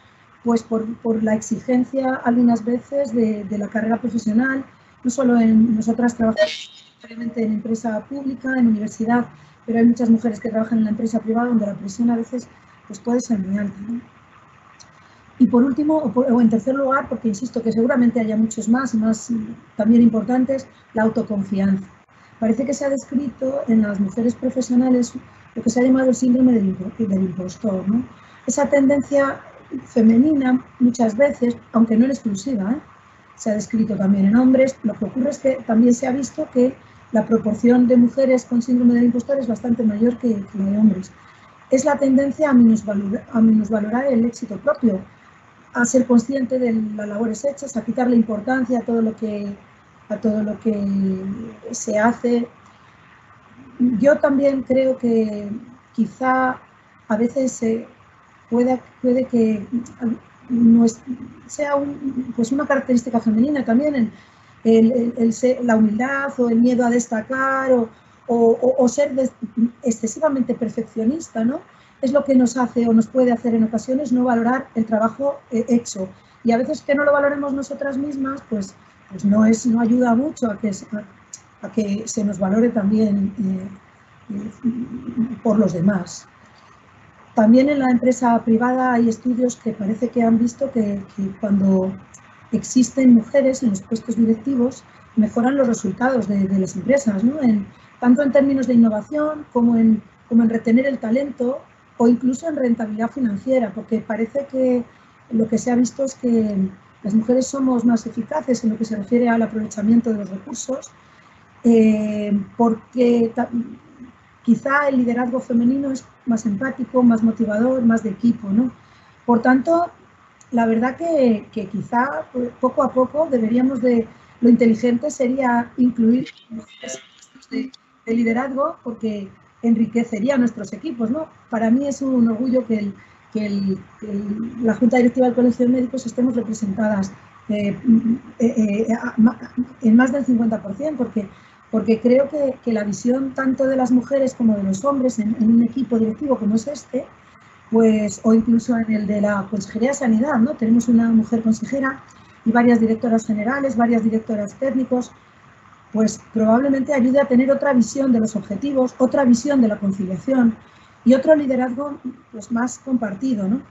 pues por la exigencia algunas veces de la carrera profesional. No solo nosotras trabajamos en empresa pública, en universidad, pero hay muchas mujeres que trabajan en la empresa privada donde la presión a veces pues puede ser muy alta, ¿no? Y por último, o en tercer lugar, porque insisto que seguramente haya muchos más también importantes, la autoconfianza. Parece que se ha descrito en las mujeres profesionales lo que se ha llamado el síndrome del impostor, ¿no? Esa tendencia femenina muchas veces, aunque no en exclusiva, se ha descrito también en hombres. Lo que ocurre es que también se ha visto que la proporción de mujeres con síndrome del impostor es bastante mayor que la de hombres. Es la tendencia a minusvalorar el éxito propio, a ser consciente de las labores hechas, a quitarle importancia a todo lo que se hace. Yo también creo que quizá a veces puede que no sea pues una característica femenina también la humildad o el miedo a destacar o ser excesivamente perfeccionista, ¿no? Es lo que nos hace o nos puede hacer en ocasiones no valorar el trabajo hecho. Y a veces que no lo valoremos nosotras mismas, pues no ayuda mucho a que se nos valore también por los demás. También en la empresa privada hay estudios que parece que han visto que cuando existen mujeres en los puestos directivos mejoran los resultados de las empresas, ¿no? Tanto en términos de innovación como en retener el talento o incluso en rentabilidad financiera, porque parece que lo que se ha visto es que las mujeres somos más eficaces en lo que se refiere al aprovechamiento de los recursos, porque quizá el liderazgo femenino es más empático, más motivador, más de equipo, ¿no? Por tanto, la verdad que quizá poco a poco lo inteligente sería incluir mujeres de liderazgo, porque enriquecería nuestros equipos, ¿no? Para mí es un orgullo que la Junta Directiva del Colegio de Médicos estemos representadas en más del 50%, porque porque creo que la visión tanto de las mujeres como de los hombres en un equipo directivo como es este, pues, o incluso en el de la Consejería de Sanidad, ¿no? Tenemos una mujer consejera y varias directoras generales, varias directoras técnicos, pues probablemente ayude a tener otra visión de los objetivos, otra visión de la conciliación y otro liderazgo pues, más compartido, ¿no?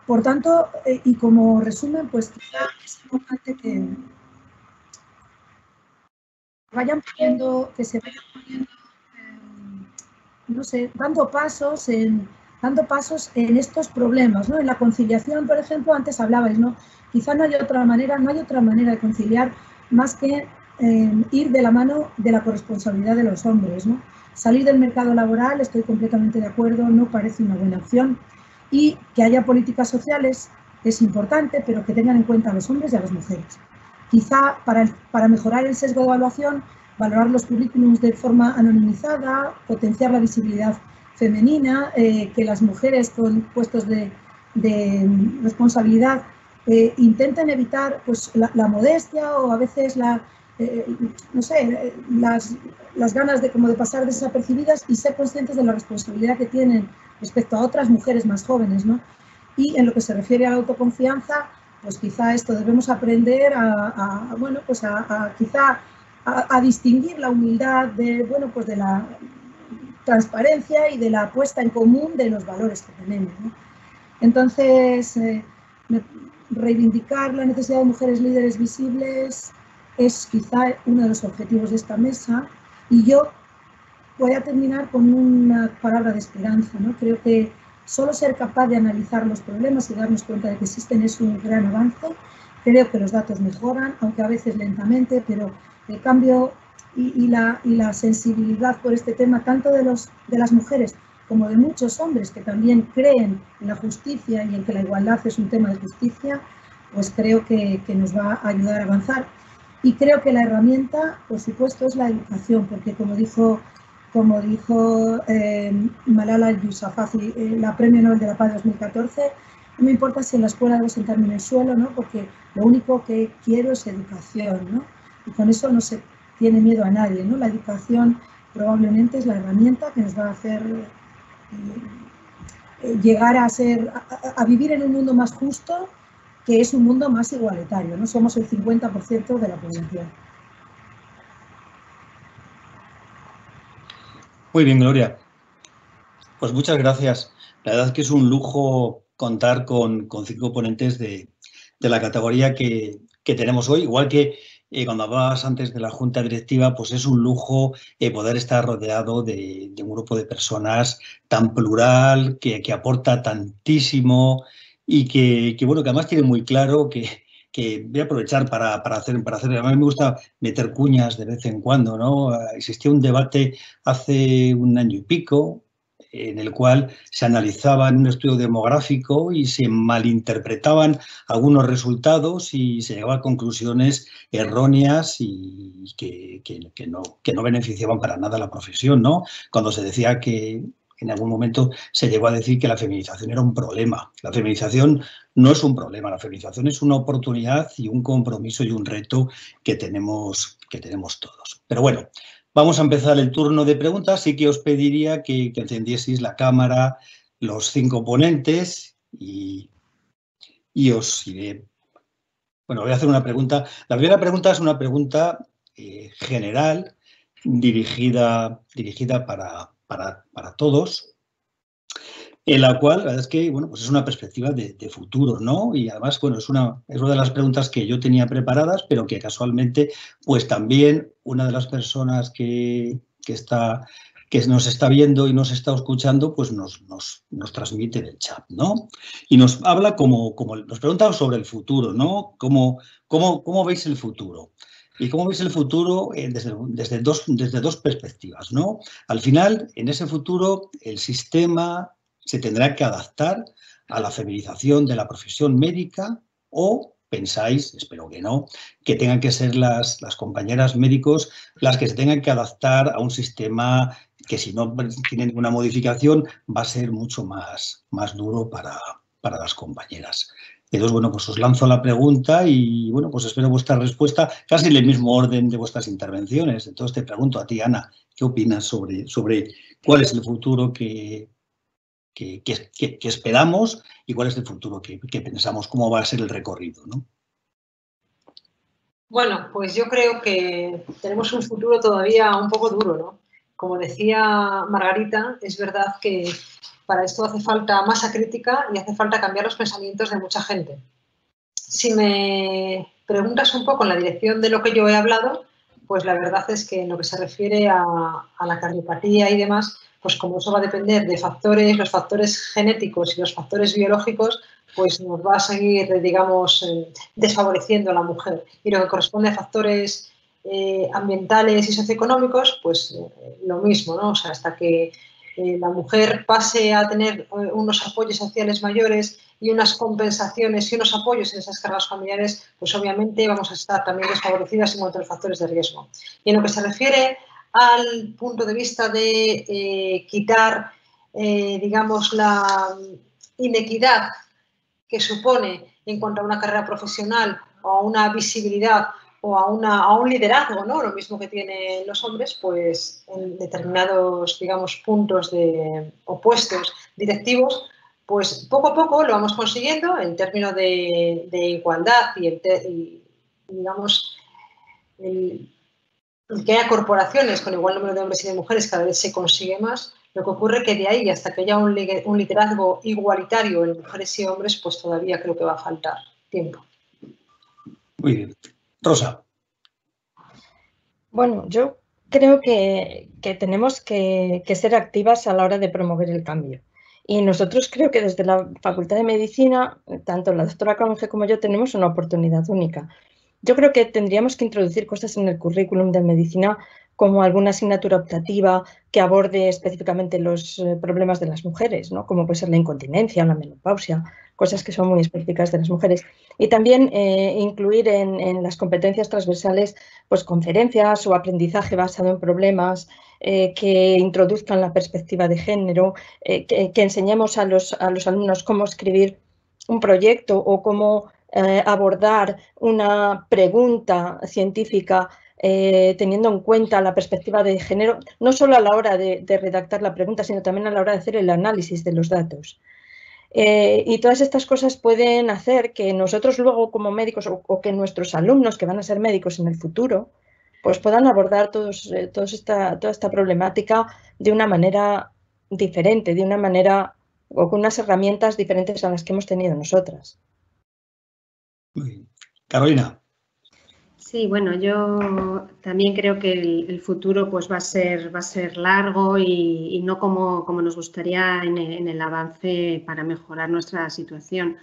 Por tanto, y como resumen, pues quizá es importante que se vayan poniendo, no sé, dando pasos en estos problemas, ¿no? En la conciliación, por ejemplo, antes hablabais, ¿no? Quizá no hay otra manera de conciliar más que ir de la mano de la corresponsabilidad de los hombres, ¿no? Salir del mercado laboral, estoy completamente de acuerdo, no parece una buena opción, y que haya políticas sociales es importante, pero que tengan en cuenta a los hombres y a las mujeres. Quizá para mejorar el sesgo de evaluación, valorar los currículums de forma anonimizada, potenciar la visibilidad femenina, que las mujeres con puestos de responsabilidad intenten evitar pues, la modestia o a veces no sé, las ganas de pasar desapercibidas y ser conscientes de la responsabilidad que tienen respecto a otras mujeres más jóvenes, ¿no? Y en lo que se refiere a la autoconfianza, pues quizá esto debemos aprender a distinguir la humildad de la transparencia y de la puesta en común de los valores que tenemos, ¿no? Entonces, reivindicar la necesidad de mujeres líderes visibles es quizá uno de los objetivos de esta mesa, y yo voy a terminar con una palabra de esperanza, ¿no? Creo que solo ser capaz de analizar los problemas y darnos cuenta de que existen es un gran avance. Creo que los datos mejoran, aunque a veces lentamente, pero el cambio y la sensibilidad por este tema, tanto de las mujeres como de muchos hombres que también creen en la justicia y en que la igualdad es un tema de justicia, pues creo que nos va a ayudar a avanzar. Y creo que la herramienta, por supuesto, es la educación, porque como dijo Malala Yousafzai, la Premio Nobel de la Paz 2014, no me importa si en la escuela debo sentarme en el suelo, ¿no? Porque lo único que quiero es educación, ¿no? Y con eso no se tiene miedo a nadie, ¿no? La educación probablemente es la herramienta que nos va a hacer llegar a vivir en un mundo más justo, que es un mundo más igualitario, ¿no? Somos el 50% de la población. Muy bien, Gloria. Pues muchas gracias. La verdad es que es un lujo contar con 5 ponentes de la categoría que tenemos hoy, igual que cuando hablabas antes de la Junta Directiva, pues es un lujo poder estar rodeado de un grupo de personas tan plural, que aporta tantísimo y que además tiene muy claro que voy a aprovechar para hacer, a mí me gusta meter cuñas de vez en cuando, ¿no? Existía un debate hace un año y pico en el cual se analizaba en un estudio demográfico y se malinterpretaban algunos resultados y se llegaba a conclusiones erróneas y que no beneficiaban para nada a la profesión, ¿no? Cuando se decía que en algún momento se llegó a decir que la feminización era un problema. La feminización no es un problema, la feminización es una oportunidad y un compromiso y un reto que tenemos todos. Pero bueno, vamos a empezar el turno de preguntas. Sí que os pediría que encendieseis la cámara los 5 ponentes y os iré. Bueno, voy a hacer una pregunta. La primera pregunta es una pregunta general, dirigida para todos, en la cual la verdad es que pues es una perspectiva de futuro, ¿no? Y además, es una de las preguntas que yo tenía preparadas, pero que casualmente, pues también una de las personas que nos está viendo y nos está escuchando, pues nos transmite en el chat, ¿no? Y nos habla nos pregunta sobre el futuro, ¿no? ¿Cómo veis el futuro? ¿Y cómo veis el futuro desde dos perspectivas, ¿no? Al final, en ese futuro, el sistema se tendrá que adaptar a la feminización de la profesión médica, o pensáis, espero que no, que tengan que ser las compañeras médicos las que se tengan que adaptar a un sistema que, si no tiene ninguna modificación, va a ser mucho más duro para las compañeras. Entonces, bueno, pues os lanzo la pregunta y, bueno, pues espero vuestra respuesta casi en el mismo orden de vuestras intervenciones. Entonces, te pregunto a ti, Ana, ¿qué opinas sobre cuál es el futuro que esperamos y cuál es el futuro que pensamos, cómo va a ser el recorrido, ¿no? Bueno, pues yo creo que tenemos un futuro todavía un poco duro, ¿no? Como decía Margarita, es verdad que para esto hace falta masa crítica y hace falta cambiar los pensamientos de mucha gente. Si me preguntas un poco en la dirección de lo que yo he hablado, pues la verdad es que en lo que se refiere a la cardiopatía y demás, pues como eso va a depender de factores, los factores genéticos y los factores biológicos, pues nos va a seguir, digamos, desfavoreciendo a la mujer. Y lo que corresponde a factores ambientales y socioeconómicos, pues lo mismo, ¿no? O sea, hasta que la mujer pase a tener unos apoyos sociales mayores y unas compensaciones y unos apoyos en esas cargas familiares, pues obviamente vamos a estar también desfavorecidas en cuanto a los factores de riesgo. Y en lo que se refiere al punto de vista de quitar, digamos, la inequidad que supone en cuanto a una carrera profesional o a una visibilidad o a un liderazgo, ¿no? Lo mismo que tienen los hombres, pues en determinados, digamos, puntos o puestos directivos, pues poco a poco lo vamos consiguiendo en términos de igualdad y digamos, el que haya corporaciones con igual número de hombres y de mujeres cada vez se consigue más. Lo que ocurre es que de ahí hasta que haya un liderazgo igualitario en mujeres y hombres, pues todavía creo que va a faltar tiempo. Muy bien. Rosa. Bueno, yo creo que tenemos que ser activas a la hora de promover el cambio. Y nosotros creo que desde la Facultad de Medicina, tanto la doctora Conge como yo, tenemos una oportunidad única. Yo creo que tendríamos que introducir cosas en el currículum de medicina como alguna asignatura optativa que aborde específicamente los problemas de las mujeres, ¿no? Como puede ser la incontinencia, la menopausia, cosas que son muy específicas de las mujeres. Y también incluir en las competencias transversales pues, conferencias o aprendizaje basado en problemas que introduzcan la perspectiva de género, que enseñemos a los alumnos cómo escribir un proyecto o cómo abordar una pregunta científica teniendo en cuenta la perspectiva de género, no solo a la hora de redactar la pregunta, sino también a la hora de hacer el análisis de los datos. Y todas estas cosas pueden hacer que nosotros luego como médicos o que nuestros alumnos que van a ser médicos en el futuro, pues puedan abordar toda esta problemática de una manera diferente, de una manera o con unas herramientas diferentes a las que hemos tenido nosotras. Muy bien. Carolina. Sí, bueno, yo también creo que el futuro pues va a ser largo y no como nos gustaría en el avance para mejorar nuestra situación.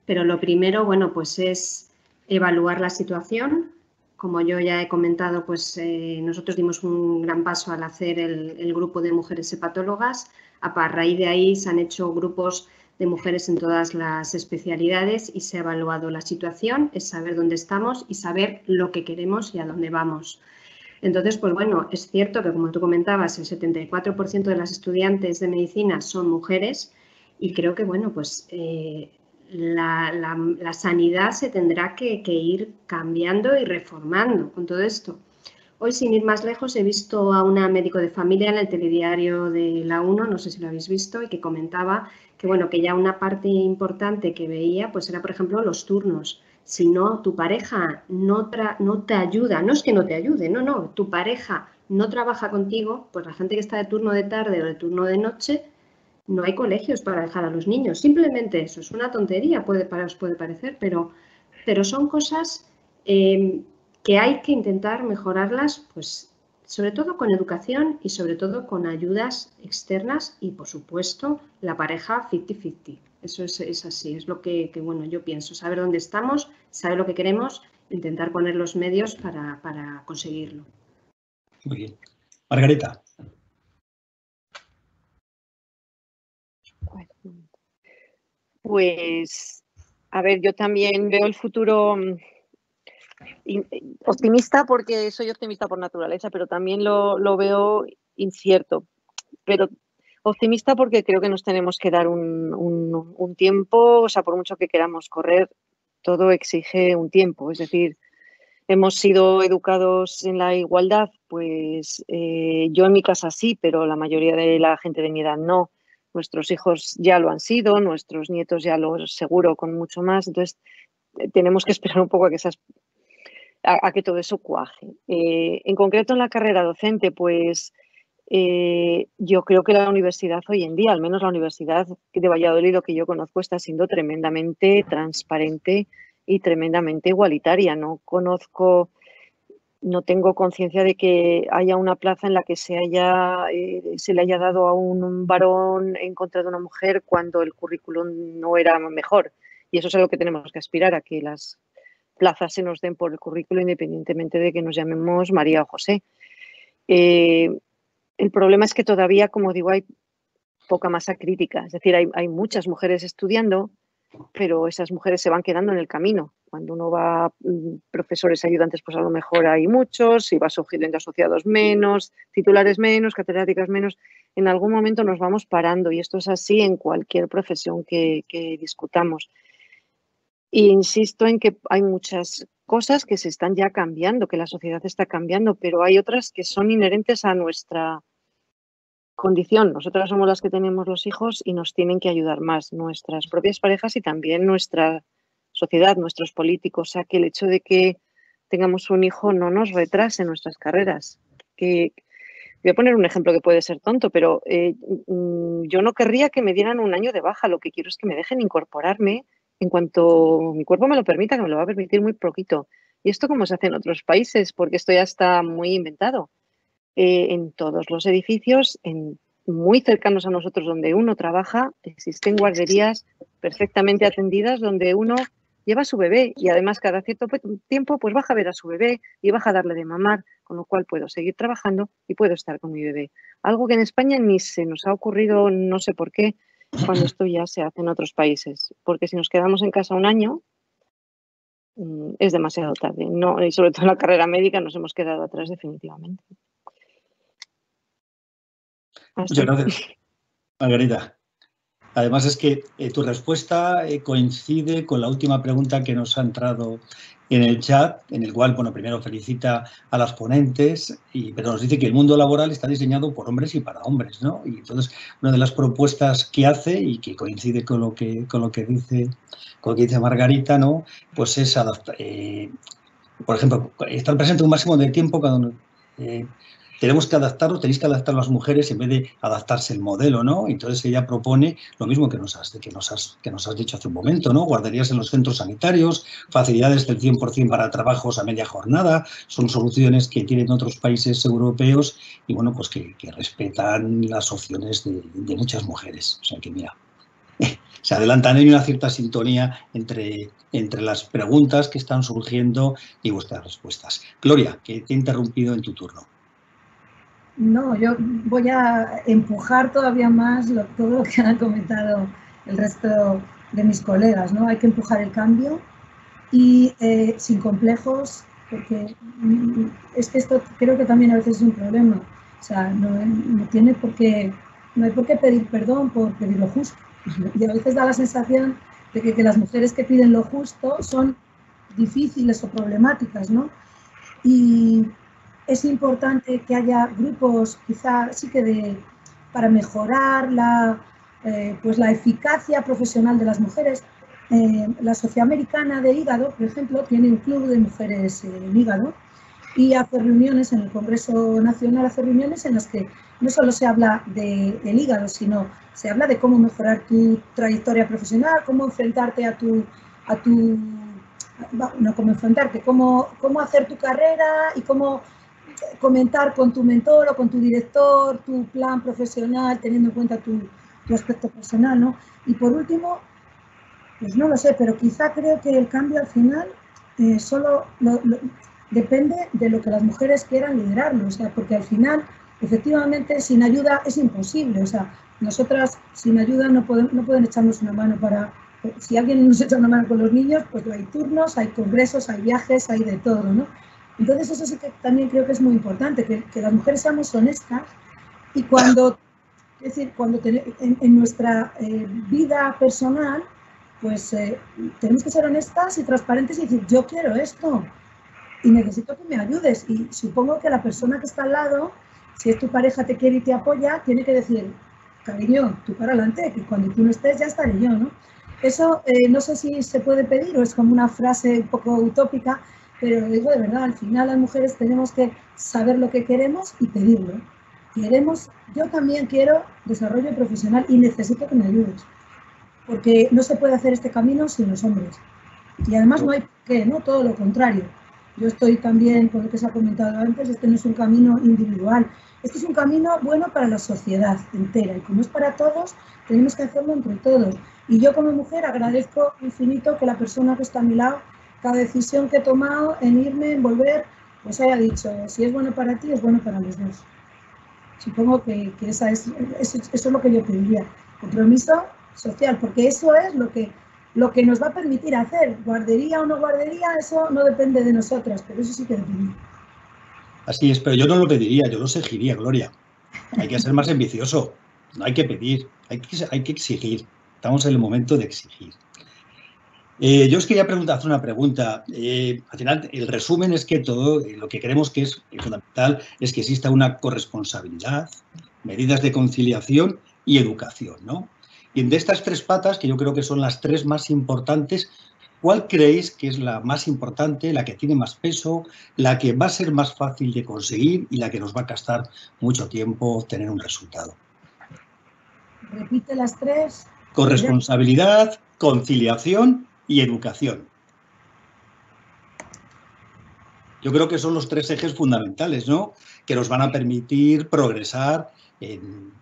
Pero lo primero, bueno, pues es evaluar la situación. Como yo ya he comentado, pues nosotros dimos un gran paso al hacer el grupo de mujeres hepatólogas. A raíz de ahí se han hecho grupos de mujeres en todas las especialidades y se ha evaluado la situación, es saber dónde estamos y saber lo que queremos y a dónde vamos. Entonces, pues bueno, es cierto que como tú comentabas, el 74% de las estudiantes de medicina son mujeres y creo que, bueno, pues la sanidad se tendrá que ir cambiando y reformando con todo esto. Hoy, sin ir más lejos, he visto a una médico de familia en el telediario de La 1, no sé si lo habéis visto, y que comentaba que, bueno, que ya una parte importante que veía pues era, por ejemplo, los turnos. Si no, tu pareja no te ayuda, no es que no te ayude, no, tu pareja no trabaja contigo, pues la gente que está de turno de tarde o de turno de noche, no hay colegios para dejar a los niños. Simplemente eso, es una tontería, os puede parecer, pero son cosas que hay que intentar mejorarlas, pues sobre todo con educación y sobre todo con ayudas externas y, por supuesto, la pareja 50-50. Eso es así, es lo que bueno, yo pienso, saber dónde estamos, saber lo que queremos, intentar poner los medios para conseguirlo. Muy bien. Margarita. Pues, a ver, yo también veo el futuro optimista porque soy optimista por naturaleza, pero también lo veo incierto. Pero Optimista porque creo que nos tenemos que dar un tiempo, o sea, por mucho que queramos correr, todo exige un tiempo. Es decir, hemos sido educados en la igualdad, pues yo en mi casa sí, pero la mayoría de la gente de mi edad no. Nuestros hijos ya lo han sido, nuestros nietos ya lo seguro con mucho más. Entonces, tenemos que esperar un poco a que todo eso cuaje. En concreto en la carrera docente, pues yo creo que la universidad hoy en día, al menos la Universidad de Valladolid, lo que yo conozco, está siendo tremendamente transparente y tremendamente igualitaria. No tengo conciencia de que haya una plaza en la que se le haya dado a un varón en contra de una mujer cuando el currículum no era mejor. Y eso es a lo que tenemos que aspirar, a que las plazas se nos den por el currículo independientemente de que nos llamemos María o José. El problema es que todavía, como digo, hay poca masa crítica. Es decir, hay muchas mujeres estudiando, pero esas mujeres se van quedando en el camino. Cuando uno va profesores ayudantes, pues a lo mejor hay muchos, si va surgiendo asociados menos, titulares menos, catedráticas menos. En algún momento nos vamos parando y esto es así en cualquier profesión que discutamos. Y insisto en que hay muchas cosas que se están ya cambiando, que la sociedad está cambiando, pero hay otras que son inherentes a nuestra condición. Nosotras somos las que tenemos los hijos y nos tienen que ayudar más nuestras propias parejas y también nuestra sociedad, nuestros políticos. O sea, que el hecho de que tengamos un hijo no nos retrase en nuestras carreras. Voy a poner un ejemplo que puede ser tonto, pero yo no querría que me dieran un año de baja. Lo que quiero es que me dejen incorporarme en cuanto mi cuerpo me lo permita, que me lo va a permitir muy poquito. ¿Y esto cómo se hace en otros países? Porque esto ya está muy inventado. En todos los edificios, muy cercanos a nosotros donde uno trabaja, existen guarderías perfectamente atendidas donde uno lleva a su bebé y además cada cierto tiempo pues baja a ver a su bebé y baja a darle de mamar, con lo cual puedo seguir trabajando y puedo estar con mi bebé. Algo que en España ni se nos ha ocurrido, no sé por qué, cuando esto ya se hace en otros países. Porque si nos quedamos en casa un año, es demasiado tarde. No, y sobre todo en la carrera médica nos hemos quedado atrás definitivamente. Muchas gracias, Margarita. Además es que tu respuesta coincide con la última pregunta que nos ha entrado en el chat, en el cual, bueno, primero felicita a las ponentes, pero nos dice que el mundo laboral está diseñado por hombres y para hombres, ¿no? Y entonces, una de las propuestas que hace y que coincide con lo que dice Margarita, ¿no? Pues es adaptar, por ejemplo, estar presente un máximo de tiempo cuando tenéis que adaptar las mujeres en vez de adaptarse el modelo, ¿no? Entonces ella propone lo mismo que nos has dicho hace un momento, ¿no? Guarderías en los centros sanitarios, facilidades del 100% para trabajos a media jornada, son soluciones que tienen otros países europeos y, bueno, pues que respetan las opciones de muchas mujeres. O sea que, mira, se adelantan, hay una cierta sintonía entre las preguntas que están surgiendo y vuestras respuestas. Gloria, que te he interrumpido en tu turno. No, yo voy a empujar todavía más todo lo que han comentado el resto de mis colegas, ¿no? Hay que empujar el cambio y sin complejos, porque es que esto creo que también a veces es un problema. O sea, no hay por qué pedir perdón por pedir lo justo. Y a veces da la sensación de que las mujeres que piden lo justo son difíciles o problemáticas, ¿no? Y es importante que haya grupos, quizá sí que para mejorar la eficacia profesional de las mujeres. La Sociedad Americana de Hígado, por ejemplo, tiene un club de mujeres en hígado y hace reuniones en el Congreso Nacional, hace reuniones en las que no solo se habla del hígado, sino se habla de cómo mejorar tu trayectoria profesional, cómo enfrentarte cómo hacer tu carrera y cómo comentar con tu mentor o con tu director tu plan profesional, teniendo en cuenta tu aspecto personal, ¿no? Y por último, pues no lo sé, pero quizá creo que el cambio al final solo depende de lo que las mujeres quieran liderarlo, o sea, porque al final, efectivamente, sin ayuda es imposible, o sea, nosotras sin ayuda no pueden echarnos una mano para... Si alguien nos echa una mano con los niños, pues hay turnos, hay congresos, hay viajes, hay de todo, ¿no? Entonces eso sí que también creo que es muy importante, que las mujeres seamos honestas y cuando Es decir, cuando en nuestra vida personal, pues tenemos que ser honestas y transparentes y decir, yo quiero esto y necesito que me ayudes. Y supongo que la persona que está al lado, si es tu pareja, te quiere y te apoya, tiene que decir, cariño, tú para adelante, que cuando tú no estés ya estaré yo, ¿no? Eso no sé si se puede pedir o es como una frase un poco utópica, pero lo digo de verdad, al final las mujeres tenemos que saber lo que queremos y pedirlo. Yo también quiero desarrollo profesional y necesito que me ayudes, porque no se puede hacer este camino sin los hombres. Y además no hay por qué, ¿no? Todo lo contrario. Yo estoy también, con lo que se ha comentado antes, este no es un camino individual, este es un camino bueno para la sociedad entera y como es para todos, tenemos que hacerlo entre todos. Y yo como mujer agradezco infinito que la persona que está a mi lado, cada decisión que he tomado en irme, en volver, pues haya dicho, si es bueno para ti, es bueno para los dos. Supongo que eso es lo que yo pediría, compromiso social, porque eso es lo que nos va a permitir hacer. Guardería o no guardería, eso no depende de nosotras, pero eso sí que depende. Así es, pero yo no lo pediría, yo lo exigiría, Gloria. Hay que ser más ambicioso, no hay que pedir, hay que exigir. Estamos en el momento de exigir. Yo os quería hacer una pregunta. Al final, el resumen es que todo lo que creemos que es fundamental es que exista una corresponsabilidad, medidas de conciliación y educación, ¿no? Y de estas tres patas, que yo creo que son las tres más importantes, ¿cuál creéis que es la más importante, la que tiene más peso, la que va a ser más fácil de conseguir y la que nos va a costar mucho tiempo obtener un resultado? Repite las tres. Corresponsabilidad, conciliación y educación. Yo creo que son los tres ejes fundamentales, ¿no? Que nos van a permitir progresar en...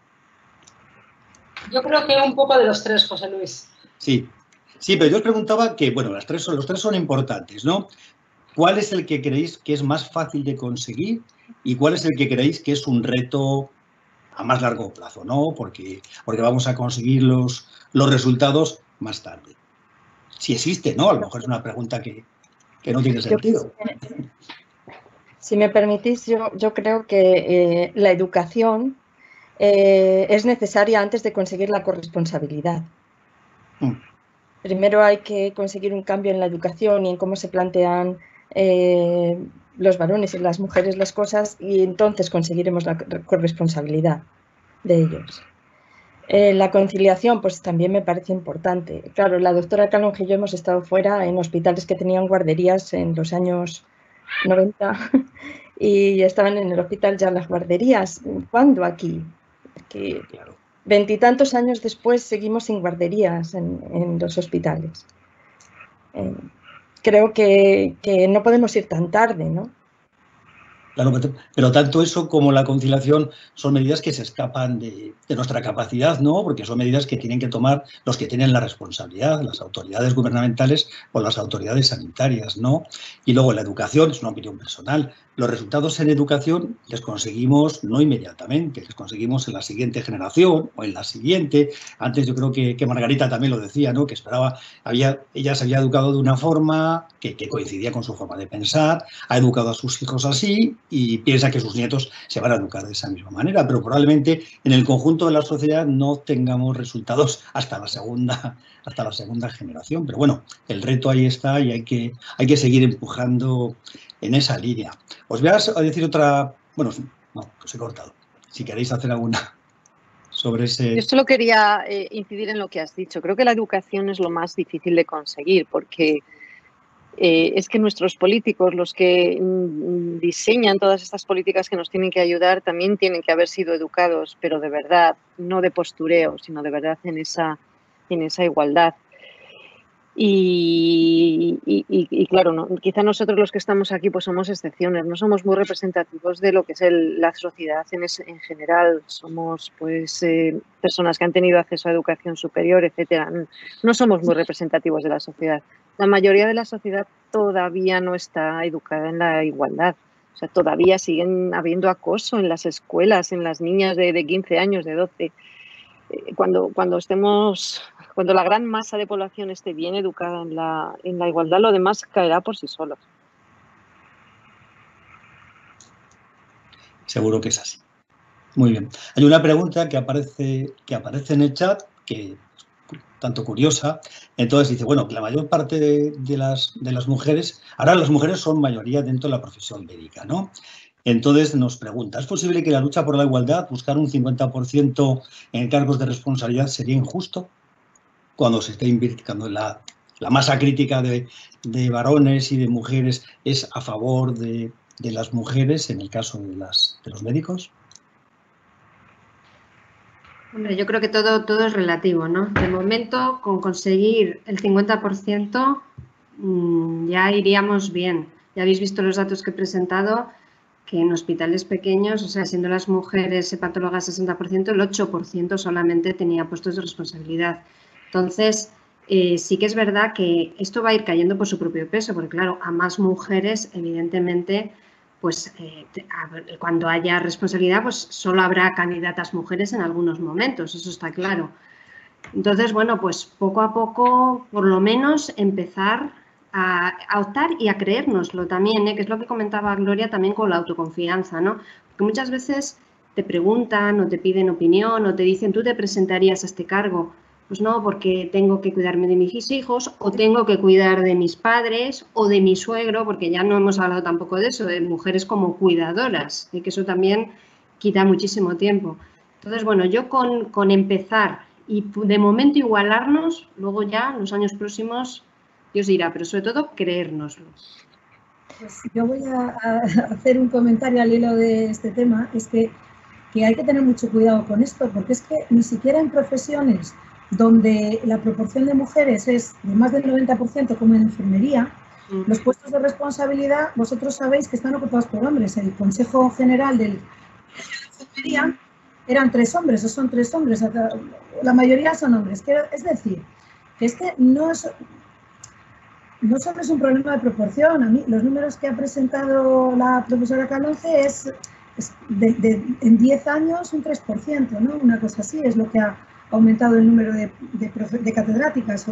Yo creo que un poco de los tres, José Luis. Sí, pero yo os preguntaba que, bueno, los tres son importantes, ¿no? ¿Cuál es el que creéis que es más fácil de conseguir y cuál es el que creéis que es un reto a más largo plazo, ¿no? Porque vamos a conseguir los resultados más tarde. Si existe, ¿no? A lo mejor es una pregunta que no tiene sentido. Si me permitís, yo creo que la educación es necesaria antes de conseguir la corresponsabilidad. Primero hay que conseguir un cambio en la educación y en cómo se plantean los varones y las mujeres las cosas y entonces conseguiremos la corresponsabilidad de ellos. La conciliación, pues también me parece importante. Claro, la doctora Calonge y yo hemos estado fuera en hospitales que tenían guarderías en los años 90 y estaban en el hospital ya las guarderías. ¿Cuándo aquí? Que veintitantos años después seguimos sin guarderías en los hospitales. Creo que no podemos ir tan tarde, ¿no? Claro, pero tanto eso como la conciliación son medidas que se escapan de nuestra capacidad, ¿no? Porque son medidas que tienen que tomar los que tienen la responsabilidad, las autoridades gubernamentales o las autoridades sanitarias, ¿no? Y luego la educación, es una opinión personal, los resultados en educación les conseguimos no inmediatamente, les conseguimos en la siguiente generación o en la siguiente. Antes yo creo que Margarita también lo decía, ¿no? Que esperaba, ella se había educado de una forma que coincidía con su forma de pensar, ha educado a sus hijos así y piensa que sus nietos se van a educar de esa misma manera, pero probablemente en el conjunto de la sociedad no tengamos resultados hasta la segunda generación. Pero bueno, el reto ahí está y hay que seguir empujando en esa línea. Os voy a decir otra... Bueno, no, os he cortado. Si queréis hacer alguna sobre ese... Yo solo quería incidir en lo que has dicho. Creo que la educación es lo más difícil de conseguir porque es que nuestros políticos, los que diseñan todas estas políticas que nos tienen que ayudar, también tienen que haber sido educados, pero de verdad, no de postureo, sino de verdad en esa igualdad. Y claro, no, quizá nosotros los que estamos aquí pues somos excepciones, no somos muy representativos de lo que es la sociedad en general. Somos pues personas que han tenido acceso a educación superior, etcétera. No somos muy representativos de la sociedad. La mayoría de la sociedad todavía no está educada en la igualdad. O sea, todavía siguen habiendo acoso en las escuelas, en las niñas de 15 años, de 12. Cuando la gran masa de población esté bien educada en la igualdad, lo demás caerá por sí solo. Seguro que es así. Muy bien. Hay una pregunta que aparece en el chat, que es tanto curiosa. Entonces dice, bueno, que la mayor parte de las mujeres, ahora las mujeres son mayoría dentro de la profesión médica, ¿no? Entonces nos pregunta, ¿es posible que la lucha por la igualdad, buscar un 50% en cargos de responsabilidad, sería injusto cuando se está invirtiendo en la masa crítica de varones y de mujeres es a favor de las mujeres en el caso de los médicos? Hombre, yo creo que todo es relativo, ¿no? De momento, con conseguir el 50% ya iríamos bien. Ya habéis visto los datos que he presentado, que en hospitales pequeños, o sea, siendo las mujeres hepatólogas 60%, el 8% solamente tenía puestos de responsabilidad. Entonces, sí que es verdad que esto va a ir cayendo por su propio peso, porque claro, a más mujeres, evidentemente, pues cuando haya responsabilidad, pues solo habrá candidatas mujeres en algunos momentos, eso está claro. Entonces, bueno, pues poco a poco, por lo menos, empezar a optar y a creérnoslo también, que es lo que comentaba Gloria también con la autoconfianza, ¿no? Porque muchas veces te preguntan o te piden opinión o te dicen, ¿tú te presentarías a este cargo? Pues no, porque tengo que cuidarme de mis hijos o tengo que cuidar de mis padres o de mi suegro, porque ya no hemos hablado tampoco de eso, de mujeres como cuidadoras, y que eso también quita muchísimo tiempo. Entonces, bueno, yo con empezar y de momento igualarnos, luego ya en los años próximos Dios dirá, pero sobre todo creérnoslo. Pues yo voy a hacer un comentario al hilo de este tema, es que hay que tener mucho cuidado con esto, porque es que ni siquiera en profesiones donde la proporción de mujeres es de más del 90%, como en enfermería, los puestos de responsabilidad, vosotros sabéis que están ocupados por hombres. El Consejo General de Enfermería eran 3 hombres, o son 3 hombres, la mayoría son hombres. Es decir, que este no solo es un problema de proporción. A mí, los números que ha presentado la profesora Calonce es en 10 años un 3%, ¿no? Una cosa así, es lo que ha aumentado el número de catedráticas.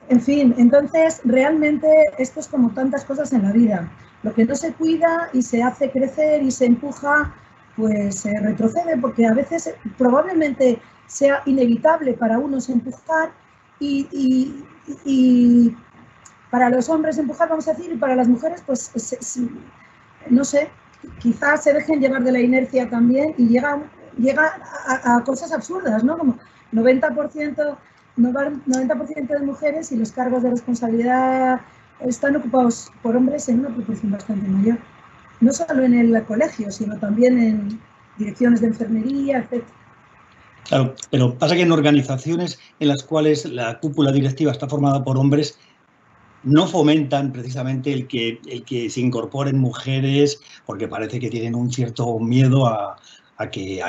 En fin, entonces realmente esto es como tantas cosas en la vida. Lo que no se cuida y se hace crecer y se empuja, pues se retrocede, porque a veces probablemente sea inevitable para unos empujar y para los hombres empujar, vamos a decir, y para las mujeres, pues no sé, quizás se dejen llevar de la inercia también y llega a cosas absurdas, ¿no? Como 90% de mujeres y los cargos de responsabilidad están ocupados por hombres en una proporción bastante mayor. No solo en el colegio, sino también en direcciones de enfermería, etc. Claro, pero pasa que en organizaciones en las cuales la cúpula directiva está formada por hombres, no fomentan precisamente el que se incorporen mujeres, porque parece que tienen un cierto miedo a que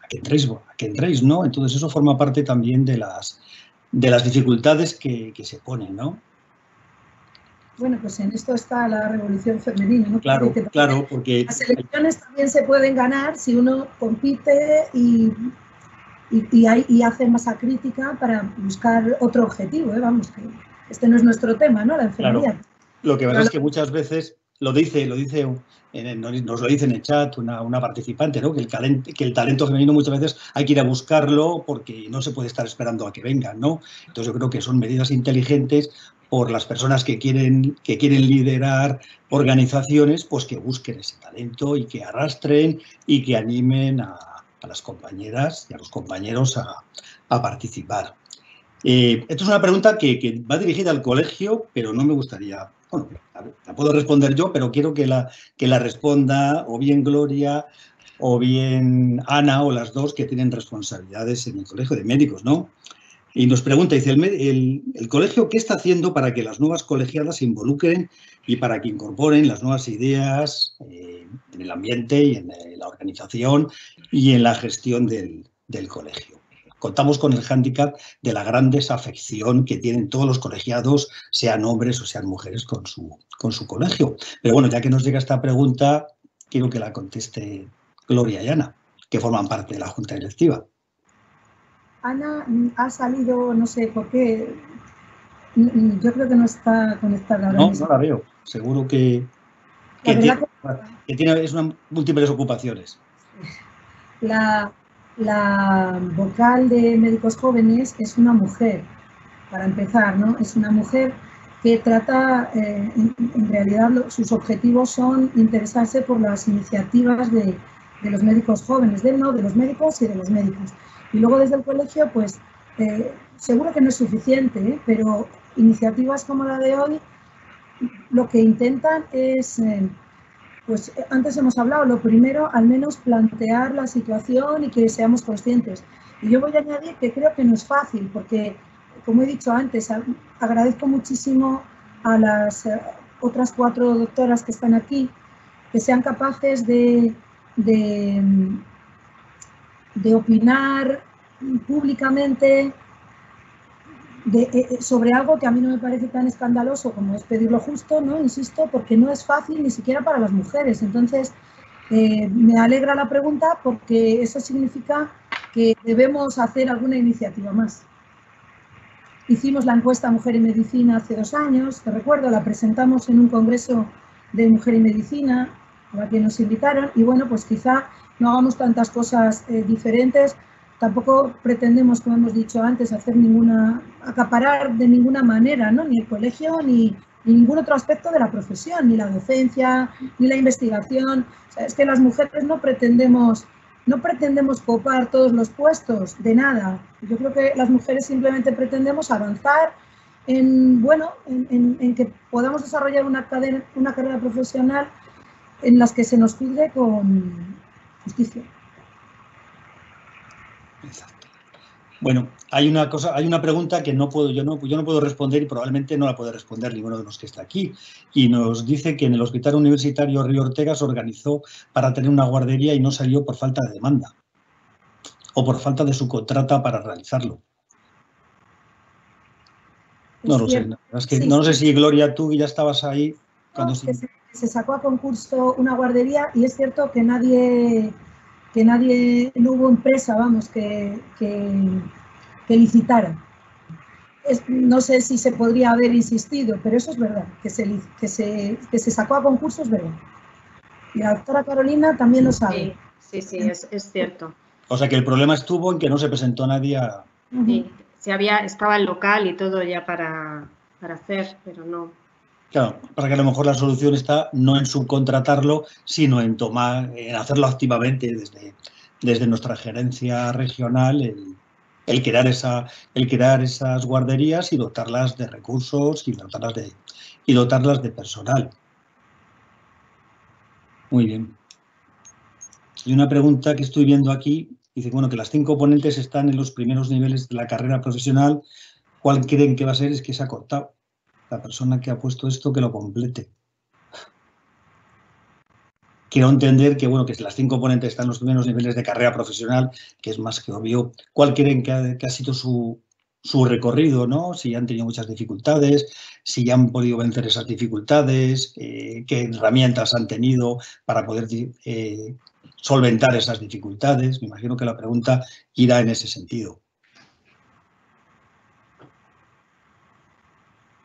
entréis, ¿no? Entonces eso forma parte también de las dificultades que se ponen, ¿no? Bueno, pues en esto está la revolución femenina, ¿no? Claro, claro, porque las elecciones también se pueden ganar si uno compite y hace masa crítica para buscar otro objetivo, ¿eh? Vamos, que este no es nuestro tema, ¿no? La enfermería. Claro. Lo que pasa es que muchas veces nos lo dice en el chat una participante, ¿no? Que el talento femenino muchas veces hay que ir a buscarlo porque no se puede estar esperando a que vengan, ¿no? Entonces yo creo que son medidas inteligentes por las personas que quieren liderar organizaciones, pues que busquen ese talento y que arrastren y que animen a las compañeras y a los compañeros a participar. Esto es una pregunta que va dirigida al colegio, pero no me gustaría, bueno, la puedo responder yo, pero quiero que la responda o bien Gloria o bien Ana, o las dos que tienen responsabilidades en el colegio de médicos, ¿no? Y nos pregunta, dice, ¿el colegio qué está haciendo para que las nuevas colegiadas se involucren y para que incorporen las nuevas ideas en el ambiente y en la organización y en la gestión del colegio? Contamos con el hándicap de la gran desafección que tienen todos los colegiados, sean hombres o sean mujeres, con su colegio. Pero bueno, ya que nos llega esta pregunta, quiero que la conteste Gloria y Ana, que forman parte de la Junta Directiva. Ana ha salido, no sé por qué, yo creo que no está conectada ahora mismo. No la veo, seguro que tiene múltiples ocupaciones. La vocal de Médicos Jóvenes es una mujer, para empezar, ¿no? Es una mujer que trata, en realidad sus objetivos son interesarse por las iniciativas de los médicos jóvenes, de los médicos y de los médicos. Y luego desde el colegio, pues seguro que no es suficiente, pero iniciativas como la de hoy lo que intentan es, pues antes hemos hablado, lo primero, al menos plantear la situación y que seamos conscientes. Y yo voy a añadir que creo que no es fácil, porque, como he dicho antes, agradezco muchísimo a las otras 4 doctoras que están aquí, que sean capaces de opinar públicamente sobre algo que a mí no me parece tan escandaloso como es pedir lo justo, ¿no? Insisto, porque no es fácil ni siquiera para las mujeres. Entonces, me alegra la pregunta porque eso significa que debemos hacer alguna iniciativa más. Hicimos la encuesta Mujer y Medicina hace 2 años, te recuerdo, la presentamos en un congreso de Mujer y Medicina, a la que nos invitaron, y bueno, pues quizá no hagamos tantas cosas diferentes. Tampoco pretendemos, como hemos dicho antes, acaparar de ninguna manera, ¿no? Ni el colegio, ni ningún otro aspecto de la profesión, ni la docencia, ni la investigación. O sea, es que las mujeres no pretendemos copar todos los puestos, de nada. Yo creo que las mujeres simplemente pretendemos avanzar en que podamos desarrollar una carrera profesional en las que se nos juzgue con justicia. Exacto. Bueno, hay una pregunta que yo no puedo responder y probablemente no la puede responder ninguno de los que está aquí. Y nos dice que en el Hospital Universitario Río Ortega se organizó para tener una guardería y no salió por falta de demanda o por falta de subcontrata para realizarlo. No lo sé. Es que no sé si, Gloria, tú ya estabas ahí. Cuando se sacó a concurso una guardería y es cierto que no hubo empresa, vamos, que licitara. No sé si se podría haber insistido, pero eso es verdad, que se sacó a concurso es verdad. Y la doctora Carolina también lo sabe. Sí, es cierto. O sea que el problema estuvo en que no se presentó nadie a... Sí, estaba el local y todo ya para hacer, pero no. Claro, para que a lo mejor la solución está no en subcontratarlo, sino en en hacerlo activamente desde nuestra gerencia regional, el crear esas guarderías y dotarlas de recursos y dotarlas de personal. Muy bien. Y una pregunta que estoy viendo aquí, dice, bueno, que las 5 ponentes están en los primeros niveles de la carrera profesional. ¿Cuál creen que va a ser? Es que se ha cortado. La persona que ha puesto esto que lo complete. Quiero entender que, bueno, que las 5 ponentes están en los primeros niveles de carrera profesional, que es más que obvio. ¿Cuál creen que ha sido su recorrido, ¿no? Si han tenido muchas dificultades, si han podido vencer esas dificultades, qué herramientas han tenido para poder solventar esas dificultades. Me imagino que la pregunta irá en ese sentido.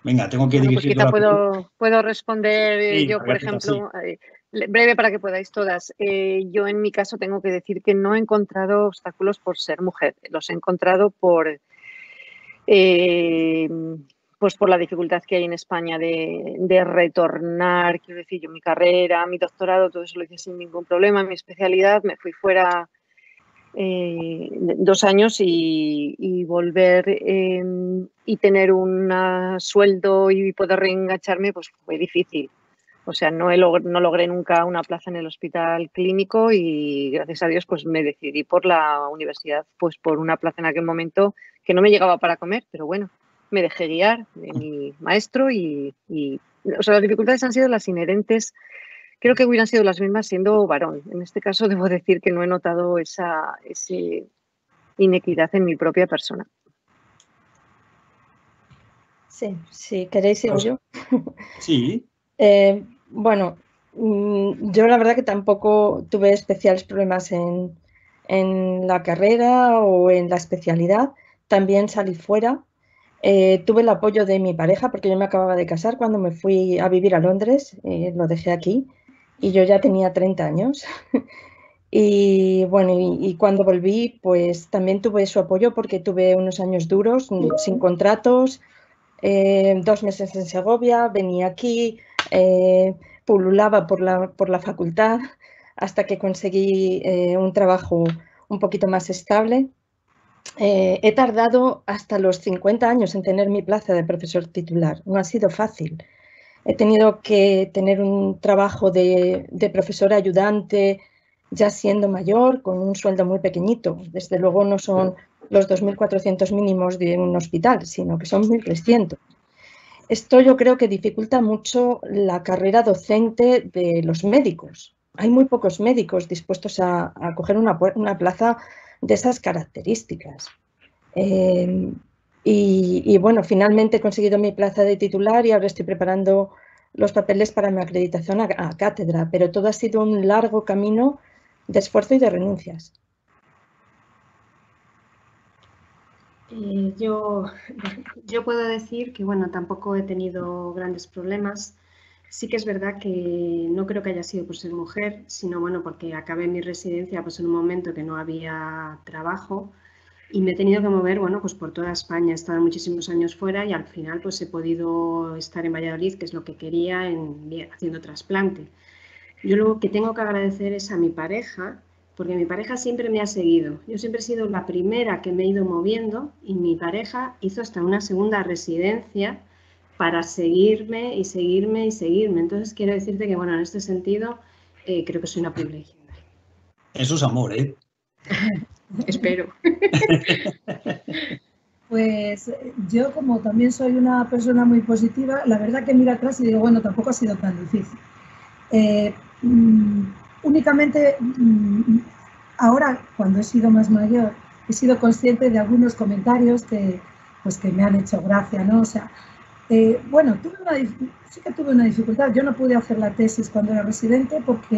Venga, tengo que dirigir. Pues quizá puedo responder yo, por ejemplo, breve para que podáis todas. Yo en mi caso tengo que decir que no he encontrado obstáculos por ser mujer. Los he encontrado pues por la dificultad que hay en España de retornar, quiero decir, yo mi carrera, mi doctorado, todo eso lo hice sin ningún problema. Mi especialidad, me fui fuera 2 años y volver y tener un sueldo y poder reengancharme, pues fue difícil. O sea, no logré nunca una plaza en el hospital clínico y gracias a Dios pues me decidí por la universidad, pues por una plaza en aquel momento que no me llegaba para comer, pero bueno, me dejé guiar de mi maestro y o sea, las dificultades han sido las inherentes. Creo que hubieran sido las mismas siendo varón. En este caso debo decir que no he notado esa inequidad en mi propia persona. Sí, si queréis sigo yo. Sí. Bueno, yo la verdad que tampoco tuve especiales problemas en la carrera o en la especialidad. También salí fuera. Tuve el apoyo de mi pareja porque yo me acababa de casar cuando me fui a vivir a Londres. Lo dejé aquí. Y yo ya tenía 30 años Y bueno, y cuando volví, pues también tuve su apoyo porque tuve unos años duros, sin contratos, 2 meses en Segovia, venía aquí, pululaba por la facultad hasta que conseguí un trabajo un poquito más estable. He tardado hasta los 50 años en tener mi plaza de profesor titular. No ha sido fácil. He tenido que tener un trabajo de profesor ayudante ya siendo mayor, con un sueldo muy pequeñito. Desde luego no son los 2.400 mínimos de un hospital, sino que son 1.300. Esto yo creo que dificulta mucho la carrera docente de los médicos. Hay muy pocos médicos dispuestos a coger una plaza de esas características. Y bueno, finalmente he conseguido mi plaza de titular y ahora estoy preparando los papeles para mi acreditación a cátedra, pero todo ha sido un largo camino de esfuerzo y de renuncias. Yo puedo decir que, bueno, tampoco he tenido grandes problemas. Sí que es verdad que no creo que haya sido por ser mujer, sino, bueno, porque acabé mi residencia pues en un momento que no había trabajo y me he tenido que mover, bueno, pues por toda España. He estado muchísimos años fuera y al final pues he podido estar en Valladolid, que es lo que quería, haciendo trasplante. Yo lo que tengo que agradecer es a mi pareja, porque mi pareja siempre me ha seguido. Yo siempre he sido la primera que me he ido moviendo y mi pareja hizo hasta una segunda residencia para seguirme y seguirme y seguirme. Entonces quiero decirte que, bueno, en este sentido creo que soy una privilegiada. Eso es amor, ¿eh? Espero. Pues yo, como también soy una persona muy positiva, la verdad que miro atrás y digo, bueno, tampoco ha sido tan difícil. Únicamente ahora, cuando he sido más mayor, he sido consciente de algunos comentarios que me han hecho gracia, ¿no? O sea, bueno, sí que tuve una dificultad. Yo no pude hacer la tesis cuando era residente porque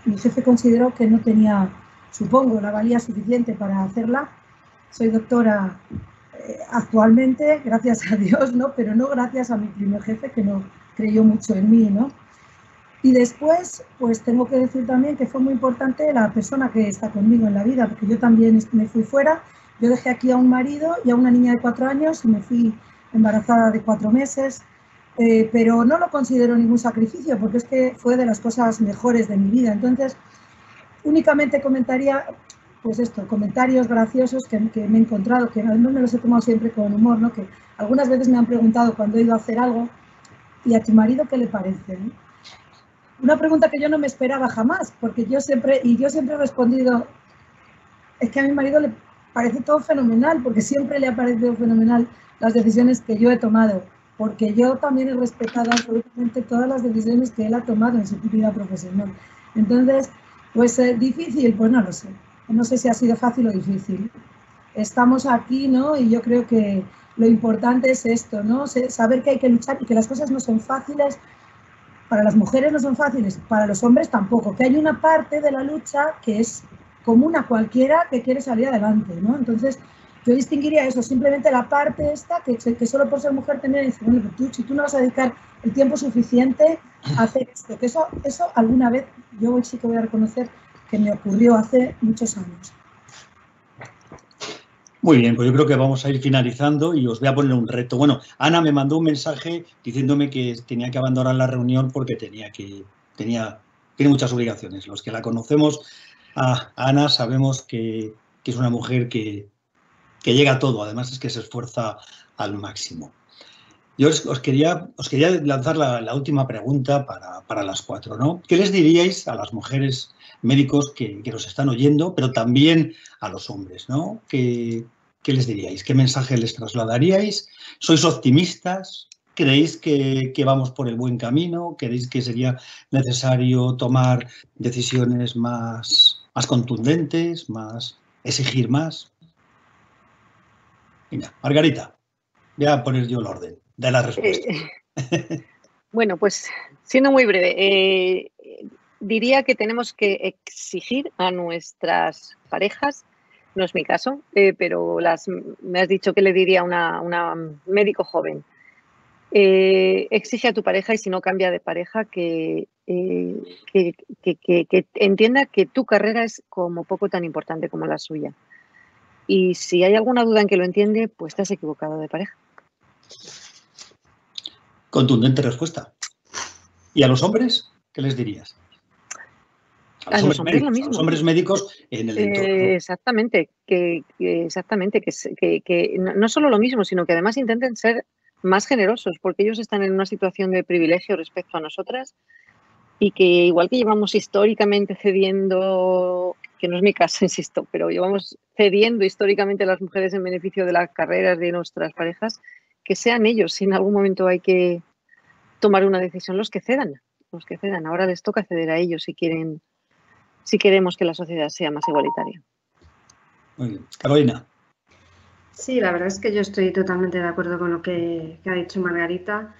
mi jefe consideró que no tenía, supongo, la valía suficiente para hacerla. Soy doctora actualmente, gracias a Dios, ¿no? Pero no gracias a mi primer jefe, que no creyó mucho en mí, ¿no? Y después, pues tengo que decir también que fue muy importante la persona que está conmigo en la vida, porque yo también me fui fuera. Yo dejé aquí a un marido y a una niña de 4 años y me fui embarazada de 4 meses, pero no lo considero ningún sacrificio porque es que fue de las cosas mejores de mi vida. Entonces, únicamente comentaría, pues esto, comentarios graciosos que me he encontrado, que además me los he tomado siempre con humor, ¿no? Que algunas veces me han preguntado cuando he ido a hacer algo, ¿y a tu marido qué le parece? ¿No? Una pregunta que yo no me esperaba jamás, porque yo siempre he respondido, es que a mi marido le parece todo fenomenal, porque siempre le ha parecido fenomenal las decisiones que yo he tomado, porque yo también he respetado absolutamente todas las decisiones que él ha tomado en su vida profesional. Entonces, pues difícil, pues no lo sé. No sé si ha sido fácil o difícil. Estamos aquí, ¿no? Y yo creo que lo importante es esto, ¿no? Saber que hay que luchar y que las cosas no son fáciles. Para las mujeres no son fáciles, para los hombres tampoco, que hay una parte de la lucha que es común a cualquiera que quiere salir adelante, ¿no? Entonces, yo distinguiría eso, simplemente la parte esta, que solo por ser mujer también dice, bueno, pero si tú no vas a dedicar el tiempo suficiente a hacer esto, que eso alguna vez, yo sí que voy a reconocer que me ocurrió hace muchos años. Muy bien, pues yo creo que vamos a ir finalizando y os voy a poner un reto. Bueno, Ana me mandó un mensaje diciéndome que tenía que abandonar la reunión porque tiene muchas obligaciones. Los que la conocemos a Ana sabemos que es una mujer que llega a todo, además es que se esfuerza al máximo. Yo os quería lanzar la última pregunta para las 4, ¿no? ¿Qué les diríais a las mujeres médicos que nos están oyendo, pero también a los hombres, ¿no? ¿Qué les diríais? ¿Qué mensaje les trasladaríais? ¿Sois optimistas? ¿Creéis que vamos por el buen camino? ¿Creéis que sería necesario tomar decisiones más contundentes, exigir más? Venga, Margarita, voy a poner yo el orden de la respuesta. Bueno, pues siendo muy breve, diría que tenemos que exigir a nuestras parejas, no es mi caso, pero me has dicho que le diría a una médico joven. exige a tu pareja, y si no cambia de pareja, que entienda que tu carrera es como poco tan importante como la suya. Y si hay alguna duda en que lo entiende, pues te has equivocado de pareja. Contundente respuesta. ¿Y a los hombres qué les dirías? A los hombres médicos, lo mismo. A los hombres médicos en el entorno. Exactamente, que no solo lo mismo, sino que además intenten ser más generosos, porque ellos están en una situación de privilegio respecto a nosotras, y que igual que llevamos históricamente cediendo, que no es mi caso, insisto, pero llevamos cediendo históricamente las mujeres en beneficio de las carreras de nuestras parejas, que sean ellos, si en algún momento hay que tomar una decisión, los que cedan. Ahora les toca ceder a ellos si queremos que la sociedad sea más igualitaria. Muy bien. Carolina. Sí, la verdad es que yo estoy totalmente de acuerdo con lo que ha dicho Margarita.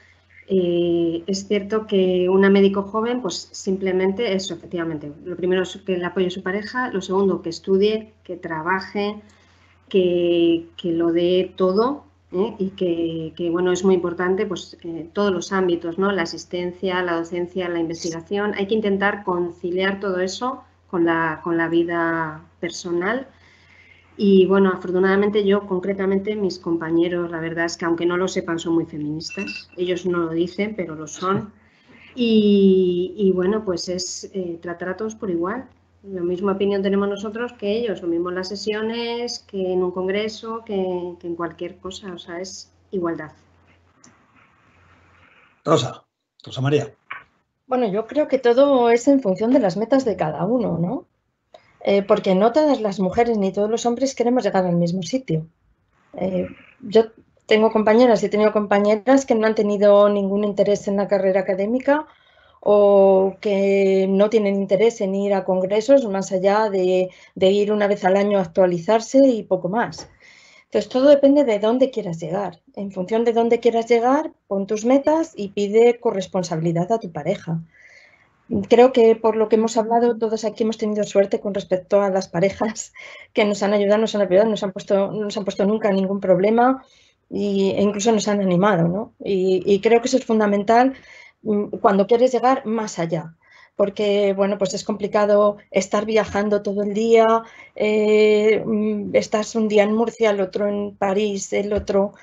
Es cierto que una médico joven, pues simplemente eso, efectivamente. Lo primero es que le apoye a su pareja, lo segundo, que estudie, que trabaje, que lo dé todo, y que bueno, es muy importante pues todos los ámbitos, ¿no? La asistencia, la docencia, la investigación. Hay que intentar conciliar todo eso con la vida personal. Y bueno, afortunadamente yo, concretamente, mis compañeros, la verdad es que aunque no lo sepan, son muy feministas. Ellos no lo dicen, pero lo son. Y bueno, pues es tratar a todos por igual. La misma opinión tenemos nosotros que ellos, lo mismo en las sesiones, que en un congreso, que en cualquier cosa. O sea, es igualdad. Rosa María. Bueno, yo creo que todo es en función de las metas de cada uno, ¿no? Porque no todas las mujeres ni todos los hombres queremos llegar al mismo sitio. Yo tengo compañeras y he tenido compañeras que no han tenido ningún interés en la carrera académica o que no tienen interés en ir a congresos más allá de ir una vez al año a actualizarse y poco más. Entonces, todo depende de dónde quieras llegar. En función de dónde quieras llegar, pon tus metas y pide corresponsabilidad a tu pareja. Creo que por lo que hemos hablado, todos aquí hemos tenido suerte con respecto a las parejas que nos han ayudado, no nos han puesto nunca ningún problema e incluso nos han animado, ¿no? Y creo que eso es fundamental cuando quieres llegar más allá. Porque, bueno, pues es complicado estar viajando todo el día, estás un día en Murcia, el otro en París, el otro...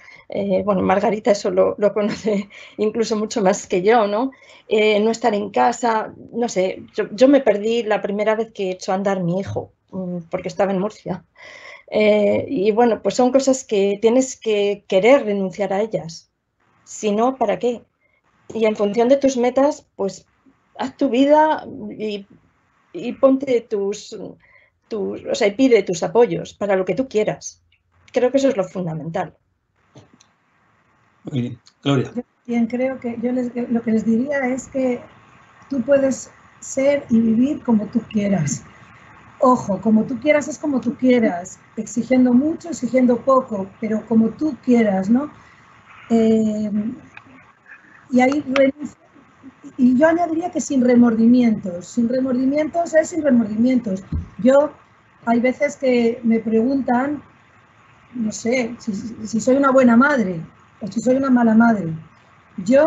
bueno, Margarita eso lo conoce incluso mucho más que yo, ¿no? No estar en casa, no sé, yo me perdí la primera vez que he hecho andar mi hijo, porque estaba en Murcia. Y bueno, pues son cosas que tienes que querer renunciar a ellas. Si no, ¿para qué? Y en función de tus metas, pues haz tu vida y ponte o sea, y pide tus apoyos para lo que tú quieras. Creo que eso es lo fundamental. Muy bien. Gloria. Yo bien creo que lo que les diría es que tú puedes ser y vivir como tú quieras. Ojo, como tú quieras es como tú quieras, exigiendo mucho, exigiendo poco, pero como tú quieras, ¿no? Y ahí y yo añadiría que sin remordimientos es sin remordimientos. Hay veces que me preguntan, no sé, si soy una buena madre o si soy una mala madre. Yo,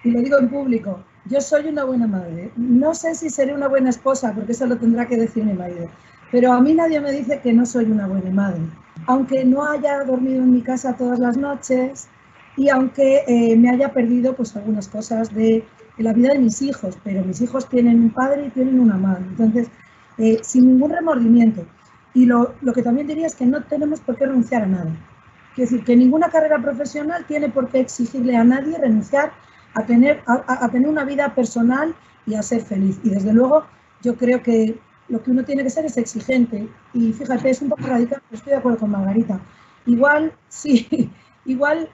y lo digo en público, yo soy una buena madre. No sé si seré una buena esposa, porque eso lo tendrá que decir mi marido. Pero a mí nadie me dice que no soy una buena madre. Aunque no haya dormido en mi casa todas las noches y aunque me haya perdido pues algunas cosas de la vida de mis hijos, pero mis hijos tienen un padre y tienen una madre. Entonces, sin ningún remordimiento. Y lo que también diría es que no tenemos por qué renunciar a nada. Quiero decir, que ninguna carrera profesional tiene por qué exigirle a nadie renunciar a tener una vida personal y a ser feliz. Y desde luego, yo creo que lo que uno tiene que ser es exigente. Y fíjate, es un poco radical, pero estoy de acuerdo con Margarita. Igual, sí, igual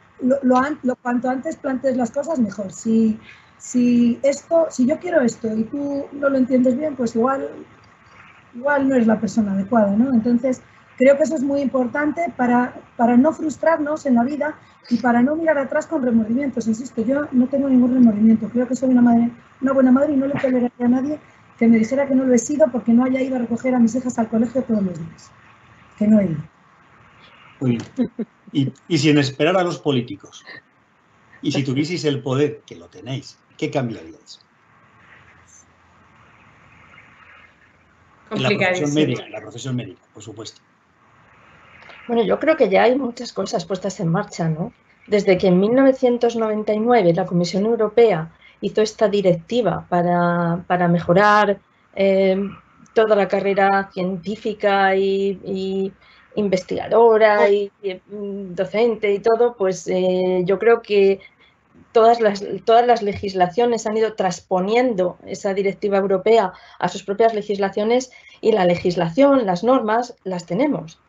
cuanto antes plantees las cosas, mejor. Si yo quiero esto y tú no lo entiendes bien, pues igual no eres la persona adecuada, ¿no? Entonces, creo que eso es muy importante para no frustrarnos en la vida y para no mirar atrás con remordimientos. Insisto, yo no tengo ningún remordimiento. Creo que soy una buena madre y no le toleraría a nadie que me dijera que no lo he sido porque no haya ido a recoger a mis hijas al colegio todos los días. Que no he ido. Muy bien. Y sin esperar a los políticos. Y si tuvieseis el poder, que lo tenéis, ¿qué cambiaríais? En la profesión médica, por supuesto. Bueno, yo creo que ya hay muchas cosas puestas en marcha, ¿no? Desde que en 1999 la Comisión Europea hizo esta directiva para mejorar toda la carrera científica y investigadora y docente y todo, pues yo creo que todas las legislaciones han ido transponiendo esa directiva europea a sus propias legislaciones y la legislación, las normas, las tenemos.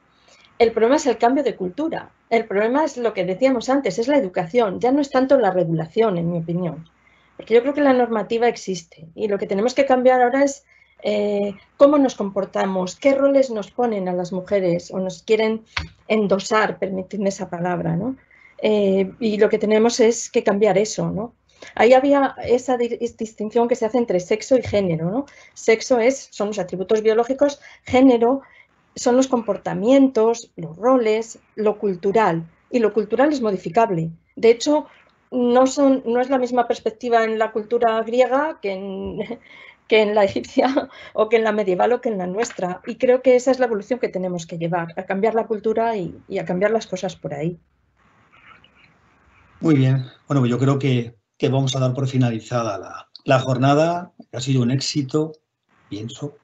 El problema es el cambio de cultura. El problema es lo que decíamos antes, es la educación. Ya no es tanto la regulación, en mi opinión. Porque yo creo que la normativa existe y lo que tenemos que cambiar ahora es cómo nos comportamos, qué roles nos ponen a las mujeres o nos quieren endosar, permitidme esa palabra, ¿no? Y lo que tenemos es que cambiar eso, ¿no? Ahí había esa distinción que se hace entre sexo y género, ¿no? Sexo son los atributos biológicos, género son los comportamientos, los roles, lo cultural. Y lo cultural es modificable. De hecho, no es la misma perspectiva en la cultura griega que en la egipcia o que en la medieval o que en la nuestra. Y creo que esa es la evolución que tenemos que llevar, a cambiar la cultura y a cambiar las cosas por ahí. Muy bien. Bueno, yo creo que vamos a dar por finalizada la jornada. Ha sido un éxito, pienso.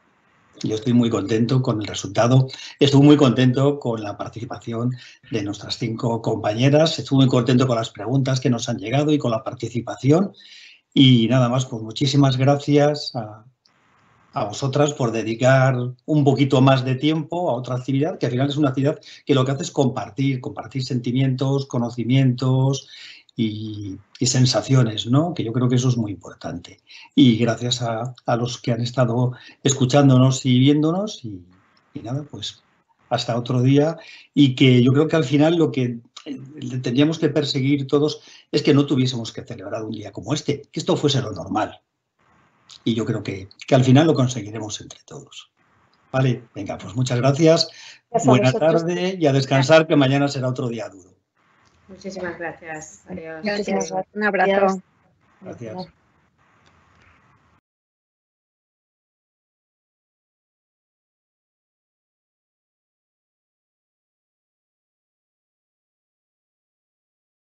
Yo estoy muy contento con el resultado. Estuve muy contento con la participación de nuestras 5 compañeras. Estuve muy contento con las preguntas que nos han llegado y con la participación. Y nada más, pues muchísimas gracias a vosotras por dedicar un poquito más de tiempo a otra actividad, que al final es una actividad que lo que hace es compartir sentimientos, conocimientos y sensaciones, ¿no? Que yo creo que eso es muy importante. Y gracias a los que han estado escuchándonos y viéndonos y nada, pues hasta otro día. Y que yo creo que al final lo que tendríamos que perseguir todos es que no tuviésemos que celebrar un día como este, que esto fuese lo normal. Y yo creo que al final lo conseguiremos entre todos. Vale, venga, pues muchas gracias. Buena tarde y a descansar, que mañana será otro día duro. Muchísimas gracias. Adiós. Gracias. Un abrazo. Gracias.